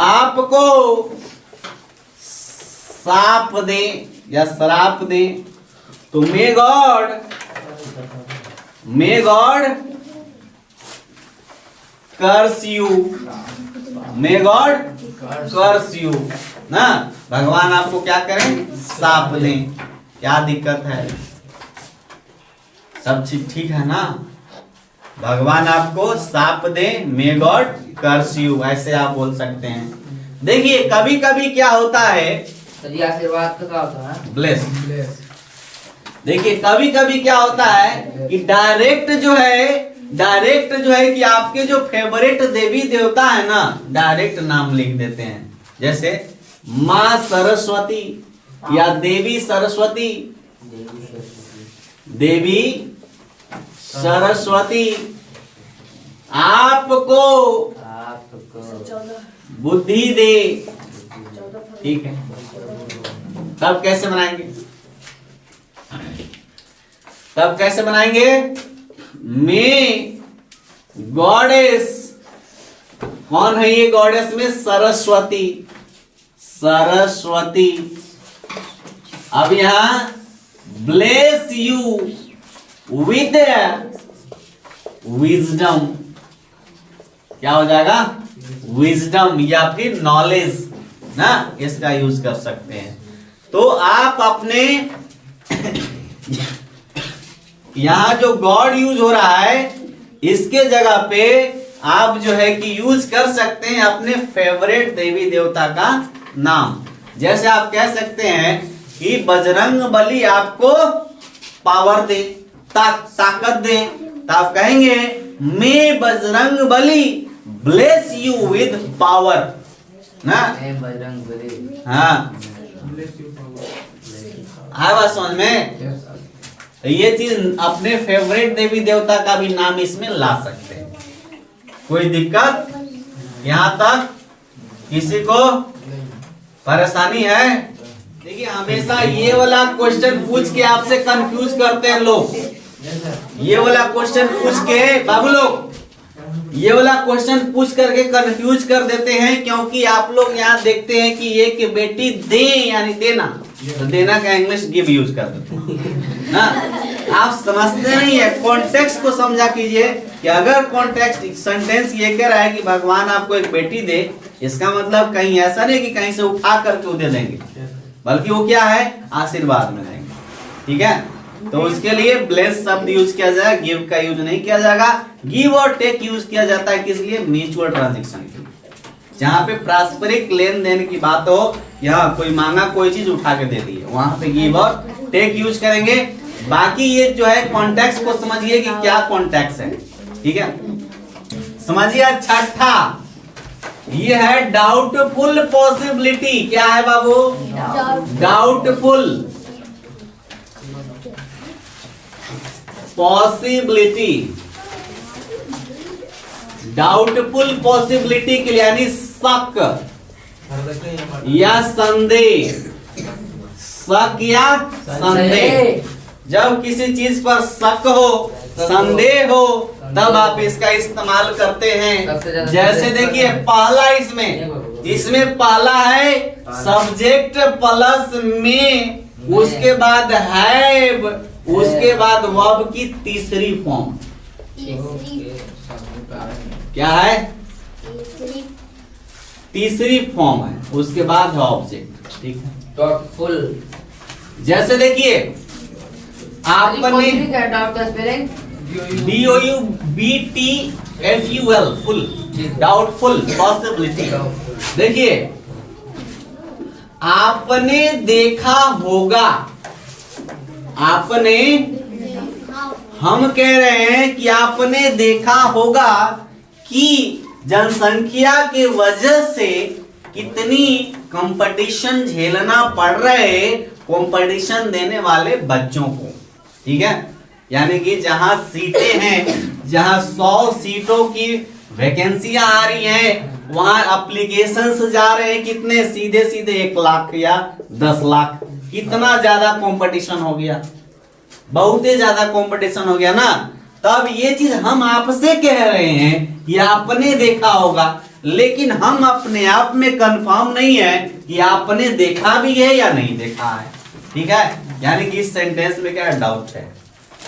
आपको साप दे या श्राप दे, तो may God curse you, may God curse you ना। भगवान आपको क्या करें? साप दें। क्या दिक्कत है? सब चीज ठीक है ना? भगवान आपको साप दे, मे गॉड कर्स यू, ऐसे आप बोल सकते हैं। देखिए कभी कभी क्या होता है, आशीर्वाद तो क्या होता है? ब्लेस। देखिए कभी कभी क्या होता है कि डायरेक्ट जो है कि आपके जो फेवरेट देवी देवता है ना, डायरेक्ट नाम लिख देते हैं। जैसे माँ सरस्वती या देवी सरस्वती, देवी सरस्वती आपको बुद्धि दे। ठीक है, तब कैसे बनाएंगे? मे गॉडेस, कौन है ये गॉडेस में? सरस्वती, सरस्वती। अब यहां ब्लेस यू विद विजडम, क्या हो जाएगा? विजडम या फिर नॉलेज ना, इसका यूज कर सकते हैं। तो आप अपने यहां जो गॉड यूज हो रहा है, इसके जगह पे आप जो है कि यूज कर सकते हैं अपने फेवरेट देवी देवता का नाम। जैसे आप कह सकते हैं कि बजरंग बली आपको पावर दे, ताकत दे, तो आप कहेंगे मे Bajrang Bali bless you with power ना। मैं बजरंग बली। हाँ, आया बात समझ में? तो ये चीज अपने फेवरेट देवी देवता का भी नाम इसमें ला सकते हैं, कोई दिक्कत यहां तक किसी को परेशानी है? देखिए हमेशा ये वाला क्वेश्चन पूछ के आपसे कंफ्यूज करते हैं लोग। ये वाला क्वेश्चन पूछ के बाबू लोग, ये वाला क्वेश्चन पूछ करके कंफ्यूज कर देते हैं, क्योंकि आप लोग यहाँ देखते हैं कि ये कि बेटी दे यानी देना, तो देना का इंग्लिश गिव यूज कर देते हैं ना। आप समझते नहीं है, कॉन्टेक्स्ट को समझा कीजिए कि अगर कॉन्टेक्स्ट सेंटेंस ये कह रहा है कि भगवान आपको एक बेटी दे, इसका मतलब कहीं ऐसा नहीं कि कहीं से उठा करके वो दे देंगे, बल्कि वो क्या है, आशीर्वाद में देंगे। ठीक है, तो उसके लिए ब्लेस शब्द यूज किया जाए, गिव का यूज नहीं किया जाएगा। गिव और टेक यूज किया जाता है किस लिए? म्यूचुअल ट्रांजैक्शन के लिए, जहाँ पे पारस्परिक लेन देन की बात हो, या कोई मांगा कोई चीज उठा के दे दी है, वहां पे गिव और टेक यूज करेंगे। बाकी ये जो है कॉन्टेक्स्ट को समझिए कि क्या कॉन्टेक्स्ट है। ठीक है, समझिए। छठा ये है डाउटफुल पॉसिबिलिटी। क्या है बाबू? Doubtful possibility. डाउटफुल पॉसिबिलिटी के लिए यानी शक या संदेह, शक या संदेह। जब किसी चीज पर शक हो, संदेह हो, तब आप इसका इस्तेमाल करते हैं। जैसे देखिए पहला इसमें पहला है सब्जेक्ट प्लस में, उसके बाद हैव, उसके बाद वर्ब की तीसरी फॉर्म क्या है? तीसरी फॉर्म है, उसके बाद है ऑब्जेक्ट। ठीक है, डॉटफुल। जैसे देखिए आपने DOUBTFUL फुल, डाउटफुल पॉसिबिलिटी। देखिए आपने देखा होगा, आपने, हम कह रहे हैं कि आपने देखा होगा कि जनसंख्या के वजह से कितनी कंपटीशन झेलना पड़ रहे कंपटीशन देने वाले बच्चों को। ठीक है, यानी कि जहां सीटें हैं, जहां 100 सीटों की वैकेंसियां आ रही हैं, वहां एप्लीकेशंस जा रहे हैं कितने, सीधे सीधे 1 लाख या 10 लाख। कितना ज्यादा कंपटीशन हो गया, बहुत ही ज्यादा कंपटीशन हो गया ना। तब ये चीज हम आपसे कह रहे हैं कि आपने देखा होगा, लेकिन हम अपने आप में कंफर्म नहीं है कि आपने देखा भी है या नहीं देखा है। ठीक है, यानी कि इस सेंटेंस में क्या डाउट है,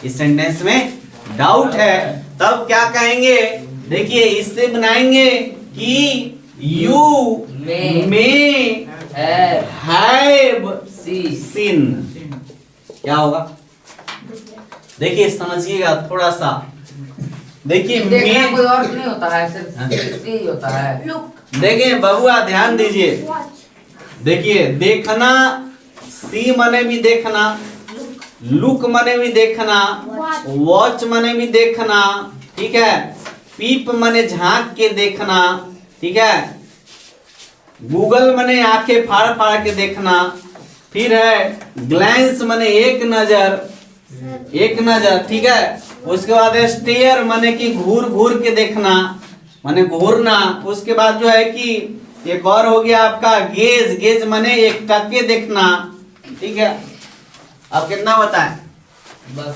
इस सेंटेंस में डाउट है। तब क्या कहेंगे? देखिए इससे बनाएंगे कि यू मे हैव सीन। क्या होगा? देखिए समझिएगा थोड़ा सा। देखिए देखना कोई और नहीं होता है, सिर्फ यही होता है। देखिए बबुआ ध्यान दीजिए। देखिए देखना, सी मने भी देखना, लुक मने भी देखना, वॉच मने भी देखना। ठीक है, पीप मने झांक के देखना। ठीक है, गूगल मने आंखें फाड़ फाड़ के देखना। फिर है ग्लैंस मने एक नजर, एक नजर। ठीक है, उसके बाद स्टेयर माने कि घूर घूर के देखना, माने घूरना। उसके बाद जो है कि एक और हो गया आपका गेज, गेज माने एक टके देखना। ठीक है, अब कितना बताएं? बस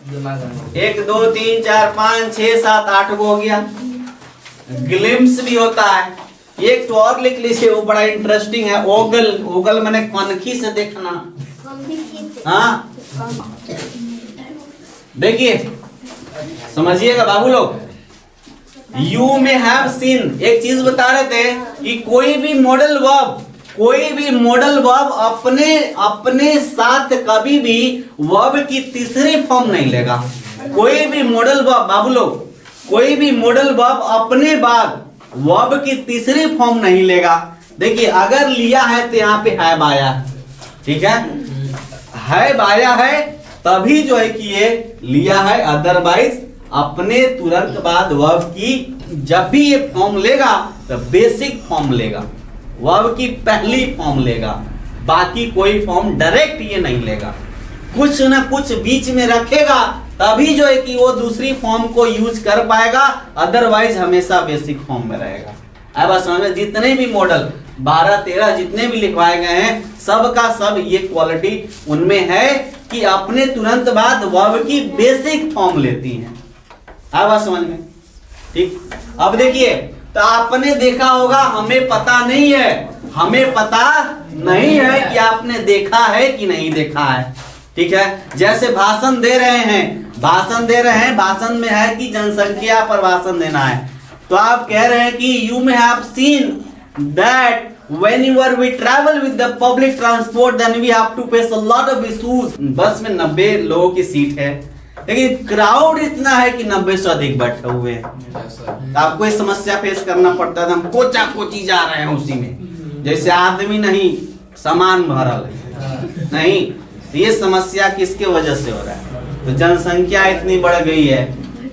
दिमाग में 1 2 3 4 5 6 7 8 को हो गया। ग्लिम्स भी होता है। एक तो और लिख लीजिए, वो बड़ा इंटरेस्टिंग है, ओगल। ओगल माने कनखी से देखना। हाँ देखिए समझिएगा बाबू लोग। यू में हैव सीन, एक चीज बता रहे थे कि कोई भी मॉडल वर्ब, कोई भी मॉडल वर्ब अपने साथ कभी भी वर्ब की तीसरी फॉर्म नहीं लेगा। कोई भी मॉडल वर्ब बाबू लोग कोई भी मॉडल वर्ब अपने बाद वर्ब की तीसरी फॉर्म नहीं लेगा। देखिए अगर लिया है तो यहाँ पे हैव आया, ठीक है, हैव आया है तभी जो है कि ये लिया है, अदरवाइज अपने तुरंत बाद वर्ब की जब भी ये फॉर्म लेगा तो बेसिक फॉर्म लेगा, वर्ब की पहली फॉर्म लेगा, बाकी कोई फॉर्म डायरेक्ट ये नहीं लेगा, कुछ ना कुछ बीच में रखेगा तभी जो है कि वो दूसरी फॉर्म को यूज कर पाएगा, अदरवाइज हमेशा बेसिक फॉर्म में रहेगा। अब बस समझ में, जितने भी मॉडल 12-13 जितने भी लिखवाए गए हैं सब का सब ये क्वालिटी उनमें है कि अपने तुरंत बाद वर्ब की बेसिक फॉर्म लेती हैं। अब बात समझ में, ठीक। अब देखिए तो आपने देखा होगा, हमें पता नहीं है, हमें पता नहीं है कि आपने देखा है कि नहीं देखा है, ठीक है। जैसे भाषण दे रहे हैं, भाषण में है कि जनसंख्या पर भाषण देना है, तो आप कह रहे हैं कि you may have seen that whenever we travel with the public transport then we have to face a lot of issues। बस में 90 लोगों की सीट है लेकिन क्राउड इतना है कि 90 से अधिक बैठे हुए हैं, तो आपको ये समस्या फेस करना पड़ता है। हम कोचा कोची जा रहे हैं उसी में, जैसे आदमी नहीं सामान भरल है नहीं, तो ये समस्या किसके वजह से हो रहा है? तो जनसंख्या इतनी बढ़ गई है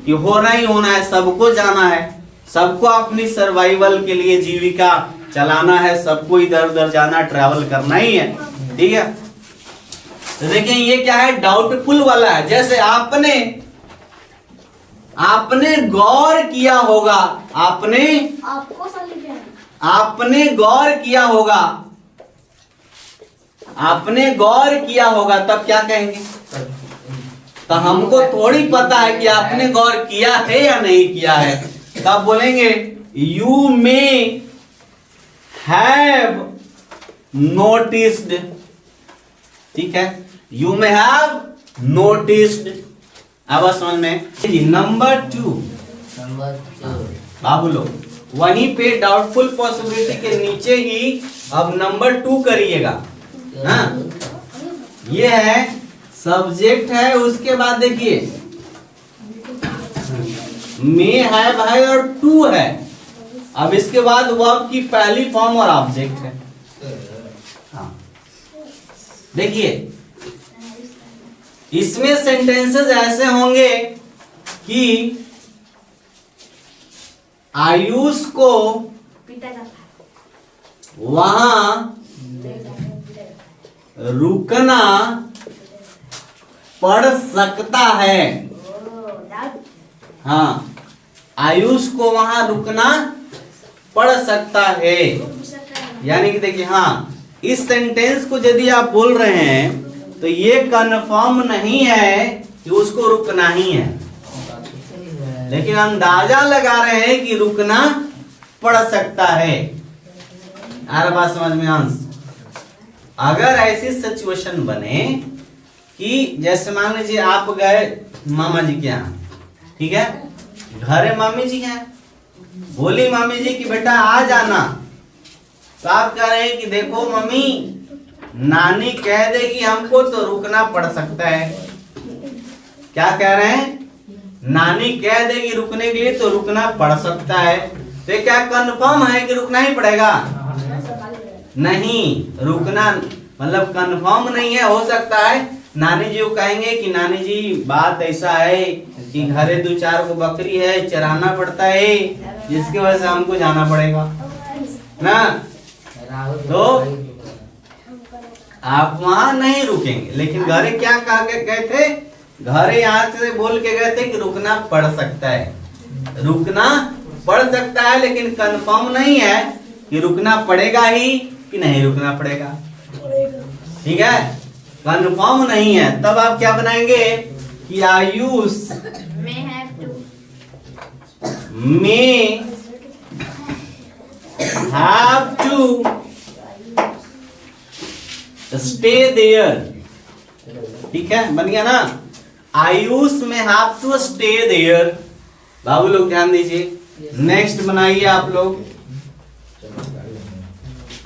कि होना ही होना है, सबको जाना है, सबको अपनी सर्वाइवल के लिए जीविका चलाना है, सबको इधर उधर जाना, ट्रैवल करना ही है, ठीक है। तो देखिए ये क्या है, डाउटफुल वाला है। जैसे आपने गौर किया होगा, आपने गौर किया होगा तब क्या कहेंगे? तो हमको थोड़ी पता है कि आपने गौर किया है या नहीं किया है, तब बोलेंगे यू मे हैव नोटिस्ड, ठीक है, यू मे हैव नोटिस्ड। अब समझ में। नंबर 2 बाबू लोग वहीं पे डाउटफुल पॉसिबिलिटी के नीचे ही अब नंबर 2 करिएगा। हाँ, ये है सब्जेक्ट है, उसके बाद देखिए मे हैव है और टू है, अब इसके बाद वर्ब की पहली फॉर्म और ऑब्जेक्ट है। हाँ, देखिए इसमें सेंटेंसेस ऐसे होंगे कि आयुष को वहां रुकना पड़ सकता है। हाँ, आयुष को वहां रुकना पड़ सकता है, यानी कि देखिए हाँ, इस सेंटेंस को यदि आप बोल रहे हैं तो ये कंफर्म नहीं है कि उसको रुकना ही है, लेकिन अंदाजा लगा रहे हैं कि रुकना पड़ सकता है। आ रहा बात समझ में अंश? अगर ऐसी सिचुएशन बने कि जैसे मान लीजिए आप गए मामा जी के यहाँ, ठीक है, घर है मामी जी हैं, बोली मामी जी कि बेटा आ जाना, तो आप कह रहे हैं कि देखो मम्मी नानी कह देगी हमको तो रुकना पड़ सकता है। क्या कह रहे हैं? नानी कह देगी रुकने के लिए तो रुकना पड़ सकता है। तो क्या कंफर्म है कि रुकना ही पड़ेगा? नहीं, रुकना मतलब कंफर्म नहीं है। हो सकता है नानी जी को कहेंगे कि नानी जी बात ऐसा है कि घरे 2-4 को बकरी है, चराना पड़ता है, जिसकी वजह से हमको जाना पड़ेगा ना, तो आप वहां नहीं रुकेंगे। लेकिन घरे क्या कह के गए थे? घरे यहाँ से बोल के गए थे कि रुकना पड़ सकता है, रुकना पड़ सकता है, लेकिन कंफर्म नहीं है कि रुकना पड़ेगा ही कि नहीं रुकना पड़ेगा। ठीक है, कंफर्म नहीं है, तब आप क्या बनाएंगे कि Ayush may have to stay there। ठीक है, बन गया ना? आयुष में have to stay there। बाबू लोग ध्यान दीजिए, नेक्स्ट बनाइए आप लोग।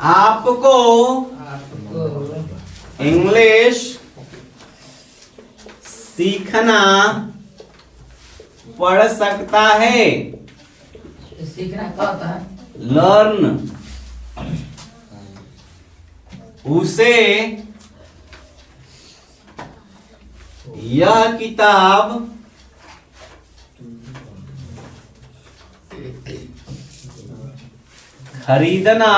आपको इंग्लिश सीखना पढ़ सकता है। सीखना क्या होता है? लर्न। उसे यह किताब खरीदना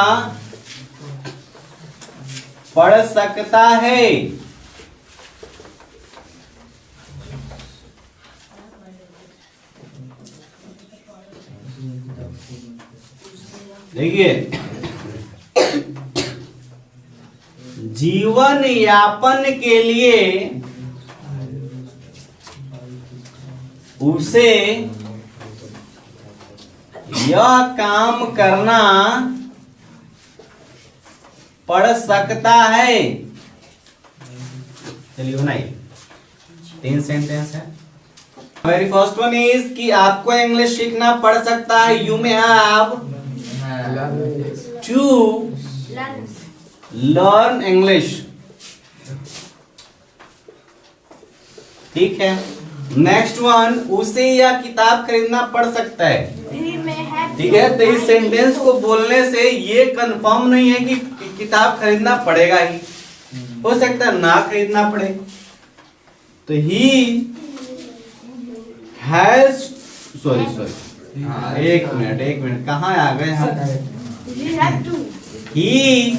पढ़ सकता है। देखिए, जीवन यापन के लिए उसे यह काम करना पढ़ सकता है। चलिए बनाइए, 3 सेंटेंस है। वेरी फर्स्ट वन इज कि आपको इंग्लिश सीखना पढ़ सकता है। You may have to learn English. ठीक है। नेक्स्ट वन, उसे यह किताब खरीदना पड़ सकता है। ठीक है, तो इस सेंटेंस को बोलने से ये कंफर्म नहीं है कि किताब खरीदना पड़ेगा ही, हो सकता है ना खरीदना पड़े। तो ही हैज, सॉरी हाँ, एक मिनट कहाँ आ गए हम? He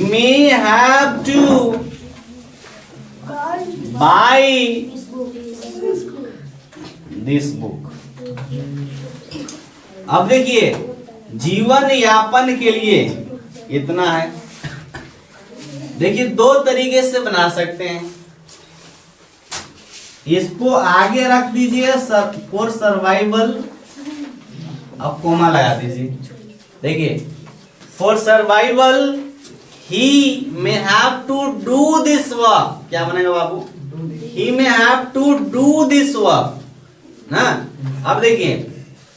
may have to buy this book. अब देखिए, जीवन यापन के लिए इतना है। देखिए, 2 तरीके से बना सकते हैं। इसको आगे रख दीजिए फॉर सर्वाइवल, अब कोमा लगा दीजिए। देखिए, for survival he may have to do this work. क्या बनेगा बाबू? He may have to do this work ना। अब देखिए,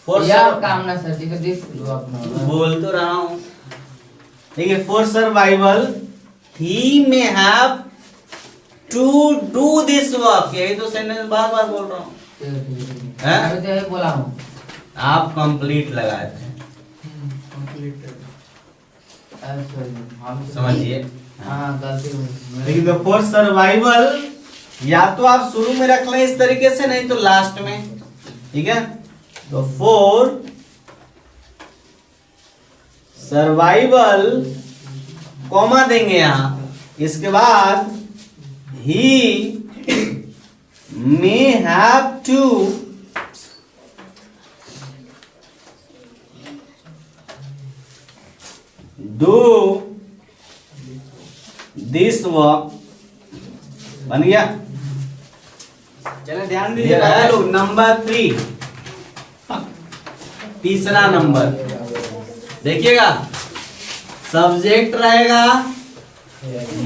फॉर काम ना सर जी को दिस बोल तो रहा हूं। देखिए, for survival he may have to do this work. यही तो सेंटेंस बार बार बोल रहा हूं। अभी तो यही बोला हूँ। आप कंप्लीट लगाए थे, समझिए। हाँ, गलती हुई। लेकिन फॉर सर्वाइवल या तो आप शुरू में रख लें इस तरीके से, नहीं तो लास्ट में। ठीक है, तो फॉर सर्वाइवल कॉमा देंगे यहां, इसके बाद he may have to do this work. बन गया? चले ध्यान दीजिएगा लोग। नंबर 3, तीसरा नंबर देखिएगा, सब्जेक्ट रहेगा,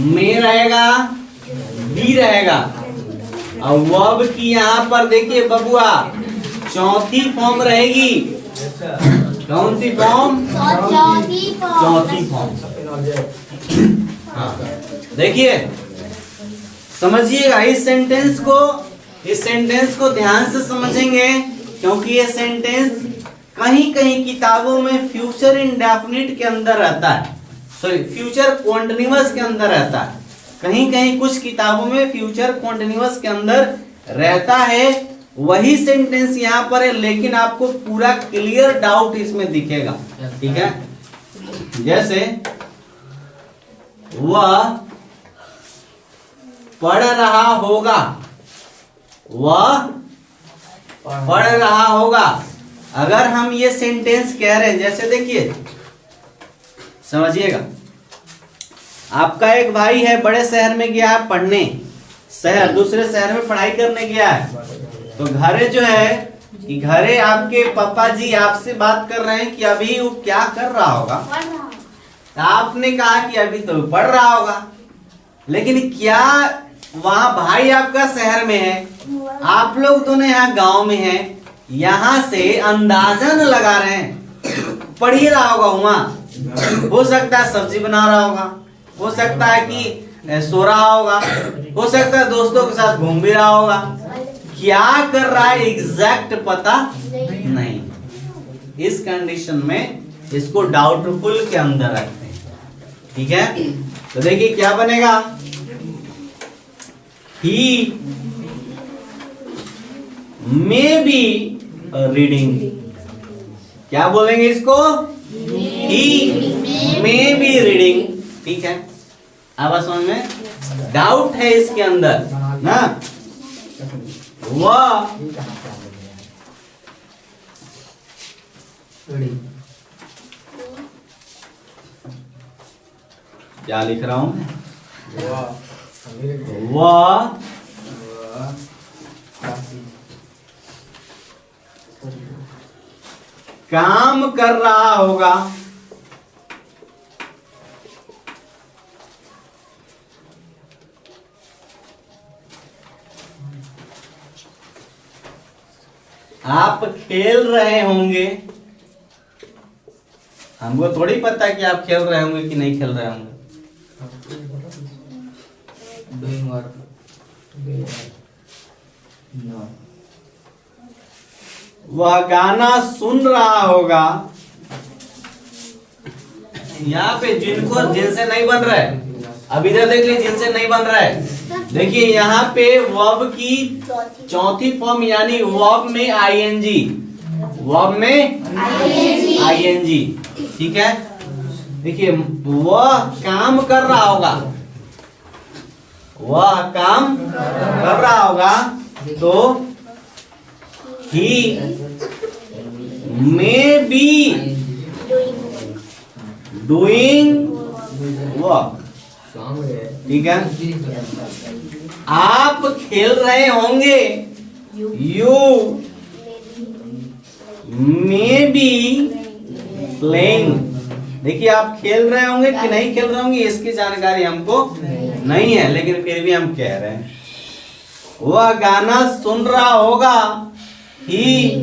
में रहेगा, बी रहेगा, और वर्ब की यहां पर देखिए बबुआ चौथी फॉर्म रहेगी। कौन सी फॉर्म? चौथी फॉर्म। हाँ, देखिए समझिएगा इस सेंटेंस को ध्यान से समझेंगे, क्योंकि ये सेंटेंस कहीं कहीं किताबों में फ्यूचर इंडेफिनिट के अंदर रहता है, सॉरी फ्यूचर कॉन्टिन्यूअस के अंदर रहता है। कहीं कहीं कुछ किताबों में फ्यूचर कॉन्टिन्यूअस के अंदर रहता है। वही सेंटेंस यहाँ पर है, लेकिन आपको पूरा क्लियर डाउट इसमें दिखेगा। ठीक है, जैसे वह पढ़ रहा होगा, वह पढ़ रहा होगा। अगर हम ये सेंटेंस कह रहे हैं, जैसे देखिए समझिएगा, आपका एक भाई है, बड़े शहर में गया है पढ़ने, दूसरे शहर में पढ़ाई करने गया है। तो घरे जो है कि घरे आपके पापा जी आपसे बात कर रहे हैं कि अभी वो क्या कर रहा होगा। आपने कहा कि अभी तो पढ़ रहा होगा, लेकिन क्या वहां भाई आपका शहर में है, आप लोग दोनों यहाँ गांव में हैं, यहाँ से अंदाजा न लगा रहे हैं पढ़ ही रहा होगा। वहां हो सकता है सब्जी बना रहा होगा, हो सकता है कि सो रहा होगा, हो सकता है दोस्तों के साथ घूम भी रहा होगा। क्या कर रहा है एग्जैक्ट पता नहीं। नहीं। इस कंडीशन में इसको डाउटफुल के अंदर रखते हैं। ठीक है, तो देखिए क्या बनेगा, ही मे बी रीडिंग। क्या बोलेंगे इसको, ही मे बी रीडिंग। ठीक है, अब समझ में डाउट है इसके अंदर ना, वह क्या लिख रहा हूं, वह काम कर रहा होगा, आप खेल रहे होंगे। हमको थोड़ी पता है कि आप खेल रहे होंगे कि नहीं खेल रहे होंगे। Doing work. No. वह गाना सुन रहा होगा। यहाँ पे जिनको जिनसे नहीं बन रहा है, अब इधर देख लीजिए, जिनसे नहीं बन रहा है। देखिए यहाँ पे वर्ब की चौथी फॉर्म यानी वर्ब में आईएनजी, वर्ब में आईएनजी। ठीक है, देखिए वह काम कर रहा होगा, वह काम कर रहा होगा, तो ही मे बी डूइंग वर्क। ठीक है, आप खेल रहे होंगे, यू मे बी प्लेइंग। देखिए आप खेल रहे होंगे कि नहीं खेल रहे होंगे इसकी जानकारी हमको नहीं है, लेकिन फिर भी हम कह रहे हैं। वह गाना सुन रहा होगा, he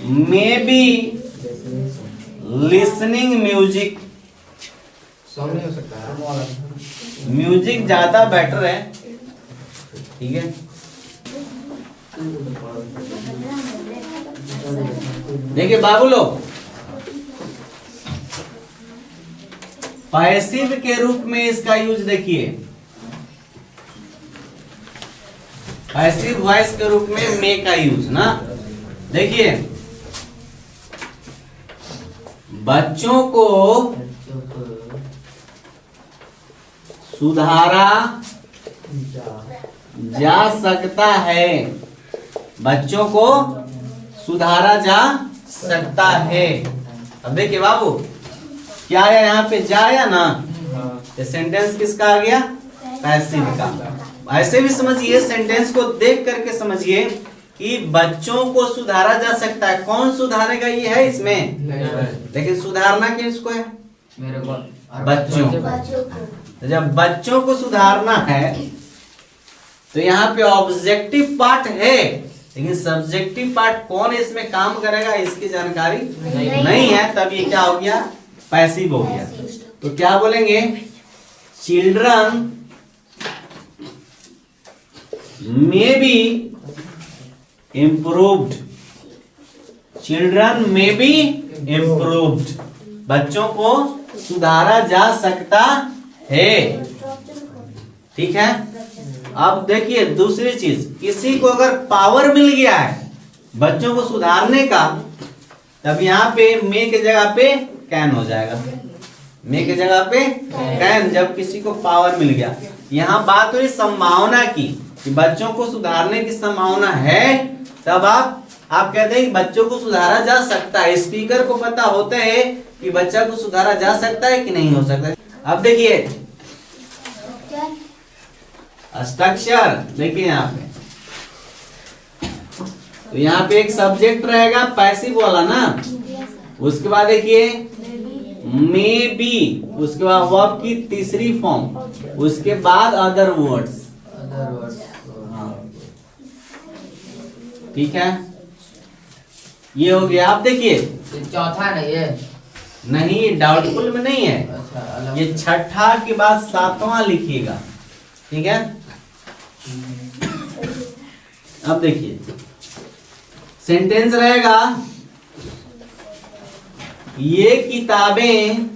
may be listening music. Song नहीं हो सकता है। म्यूजिक ज्यादा बेटर है। ठीक है, देखिए बाबू लोग, पैसिव के रूप में इसका यूज देखिए, पैसिव वॉइस के रूप में मे का यूज ना। देखिए बच्चों को सुधारा जा सकता है, बच्चों को सुधारा जा सकता है। अब देखिए बाबू, क्या आया यहाँ पे, जा आया ना, ये सेंटेंस किसका आ गया, पैसिव का। ऐसे भी समझिए, सेंटेंस को देख करके समझिए कि बच्चों को सुधारा जा सकता है। कौन सुधारेगा, ये है इसमें, लेकिन सुधारना किसको है, मेरे को बच्चों। तो जब बच्चों को सुधारना है तो यहाँ पे ऑब्जेक्टिव पार्ट है, लेकिन सब्जेक्टिव पार्ट कौन इसमें काम करेगा इसकी जानकारी नहीं है। तब ये क्या हो गया, पैसिव हो गया। तो क्या बोलेंगे, children may be improved, children may be improved, बच्चों को सुधारा जा सकता है। ठीक है, अब देखिए दूसरी चीज, किसी को अगर पावर मिल गया है बच्चों को सुधारने का, तब यहाँ पे मे के जगह पे कैन हो जाएगा, मे के जगह पे कैन, जब किसी को पावर मिल गया। यहाँ बात हुई संभावना की कि बच्चों को सुधारने की संभावना है, तब आप कहते हैं कि बच्चों को सुधारा जा सकता है। स्पीकर को पता होता है कि बच्चा को सुधारा जा सकता है कि नहीं हो सकता है। अब देखिए स्ट्रक्चर, देखिए यहाँ पे, तो यहाँ पे एक सब्जेक्ट रहेगा पैसिव वाला ना, उसके बाद देखिए मे बी, उसके बाद वर्ब की तीसरी फॉर्म, उसके बाद अदर वर्ड्स। ठीक है, ये हो गया। आप देखिए चौथा नहीं है, नहीं डाउटफुल में नहीं है, अच्छा अलग। ये छठा के बाद सातवां लिखिएगा। ठीक है, अब देखिए सेंटेंस रहेगा, ये किताबें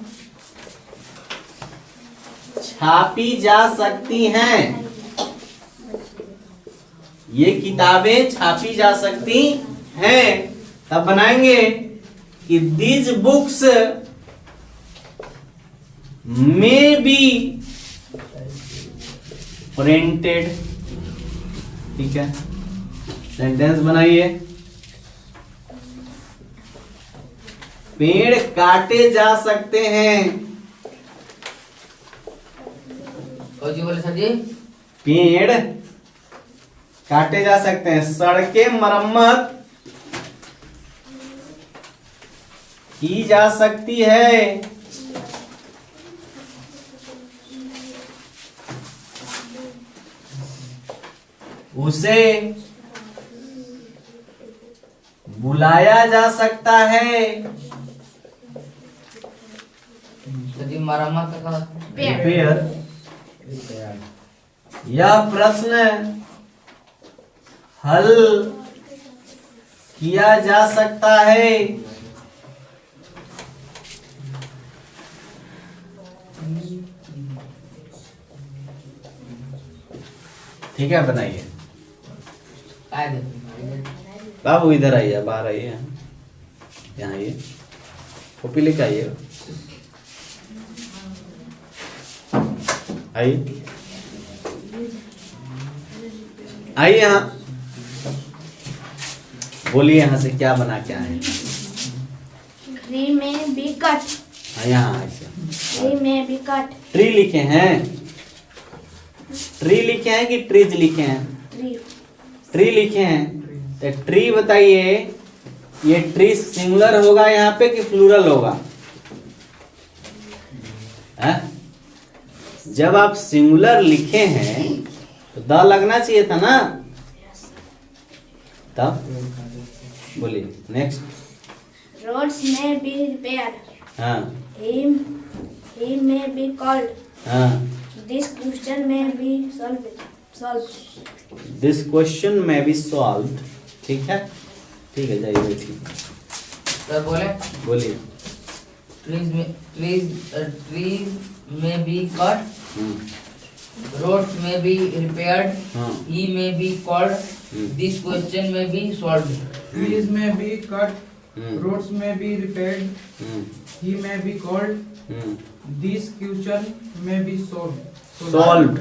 छापी जा सकती हैं। ये किताबें छापी जा सकती हैं। तब बनाएंगे कि these books may be printed। ठीक है, सेंटेंस बनाइए। पेड़ काटे जा सकते हैं। और जी बोले सर जी, पेड़ काटे जा सकते हैं। सड़कें मरम्मत की जा सकती है। उसे बुलाया जा सकता है। सर जी मरम्मत का रिपेयर। यह प्रश्न हल किया जा सकता है। ठीक है, बनाइए। काय देते बाबू इधर आइए, बाहर आइए, यहाँ आइए, कॉपी लेके आइए। आइए आइए, यहाँ बोलिए, यहाँ से क्या बना क्या है। Tree may be cut. हाँ, यहाँ ऐसे Tree may be cut. Tree लिखे हैं। ट्री लिखे हैं कि ट्रीज लिखे हैं? Tree. ट्री लिखे हैं। तो ट्री बताइए, ये ट्री सिंगुलर होगा यहाँ पे कि प्लूरल होगा? है? जब आप सिंगुलर लिखे हैं तो द लगना चाहिए था ना। तब बोलिए next. Roads may be repaired. हाँ He may be called. हाँ, This question may be solved. This question में बी सॉल्व। ठीक है, ठीक है, जाइए बैठिए। सर बोले, बोलिए। trees may be cut, roads may be repaired, हाँ। he may be called, this question may be solved। Trees may be cut, hmm, roads may be repaired, hmm, he may be called, hmm. this question may be solved. Solved.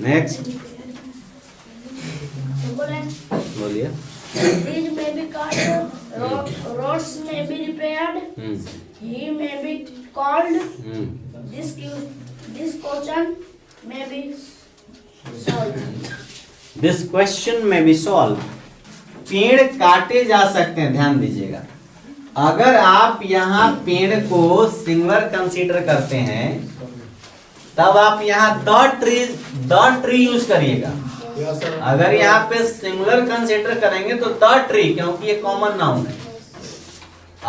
Next बोलिए। Trees may be cut. Roads may be repaired. He may be called. This question may be solved. This question में B solve. पेड़ काटे जा सकते हैं, ध्यान दीजिएगा। अगर आप यहाँ पेड़ को सिंगुलर कंसीडर करते हैं तब आप यहाँ द ट्री यूज करिएगा। अगर यहाँ पे सिंगुलर कंसीडर करेंगे तो द ट्री, क्योंकि ये कॉमन नाउन है।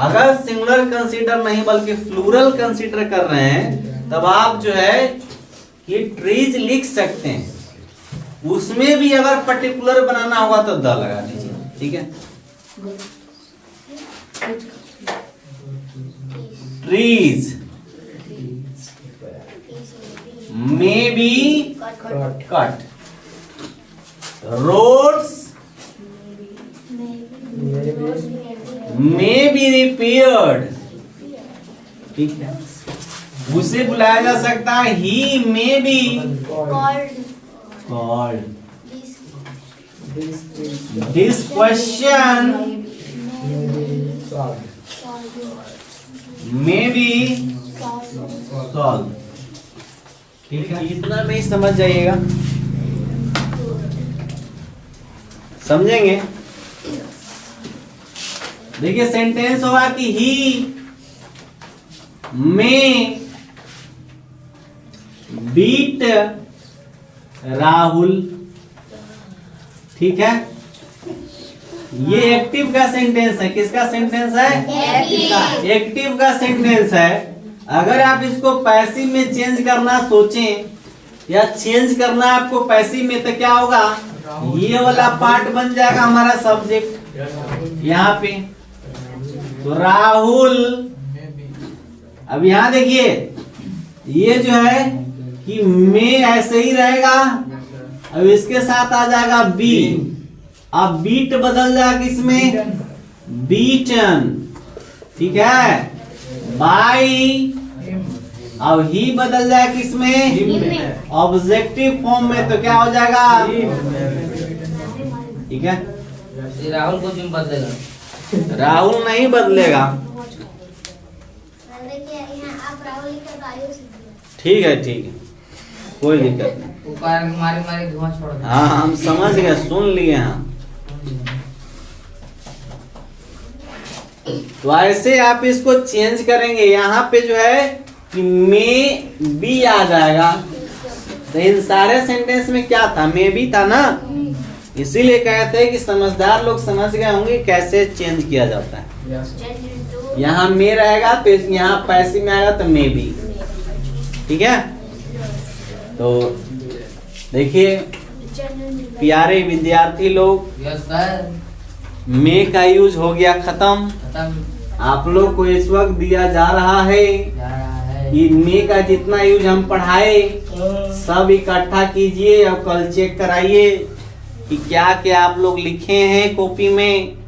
अगर सिंगुलर कंसीडर नहीं बल्कि प्लूरल कंसीडर कर रहे हैं तब आप जो है ये ट्रीज लिख सकते हैं। उसमें भी अगर पर्टिकुलर बनाना होगा तो द लगा दीजिए। ठीक है, trees may be cut, roads may be repaired। ठीक है, उसे बुलाया जा सकता है। he may be called। this question may be solved। ठीक है, इतना में ही समझ जाइएगा। समझेंगे? देखिए सेंटेंस होगा कि ही में बीट राहुल। ठीक है, ये एक्टिव का सेंटेंस है। किसका सेंटेंस है? एक्टिव का सेंटेंस है। अगर आप इसको पैसिव में चेंज करना सोचें या चेंज करना आपको पैसिव में, तो क्या होगा? ये वाला पार्ट बन जाएगा हमारा सब्जेक्ट यहाँ पे। तो राहुल, अब यहाँ देखिए ये जो है कि मैं ऐसे ही रहेगा, अब इसके साथ आ जाएगा बी, अब बीट बदल जाएगा किसमें, बीटन, ठीक है। बाई, अब ही बदल जाए किसमें, ऑब्जेक्टिव फॉर्म में, तो क्या हो जाएगा, ठीक है। ये राहुल को जिम बदलेगा, राहुल नहीं बदलेगा, ठीक है ठीक है, कोई दिक्कत नहीं। वो कार मारे मारे धुआं छोड़ दे। हाँ हम समझ गए, सुन लिए हैं। तो ऐसे आप इसको चेंज करेंगे, यहाँ पे जो है कि मे बी आ जाएगा। तो इन सारे सेंटेंस में क्या था, मे बी था ना, इसीलिए कहते हैं कि समझदार लोग समझ गए होंगे कैसे चेंज किया जाता है। यहाँ मे रहेगा तो यहाँ पैसिव में आएगा तो मे बी, ठीक है। तो देखिए प्यारे विद्यार्थी लोग, यस सर, मे का यूज हो गया खत्म। खत्म आप लोग को इस वक्त दिया जा रहा है जा रहा है। कि मे का जितना यूज हम पढ़ाए सब इकट्ठा कीजिए और कल चेक कराइए कि क्या क्या आप लोग लिखे हैं कॉपी में।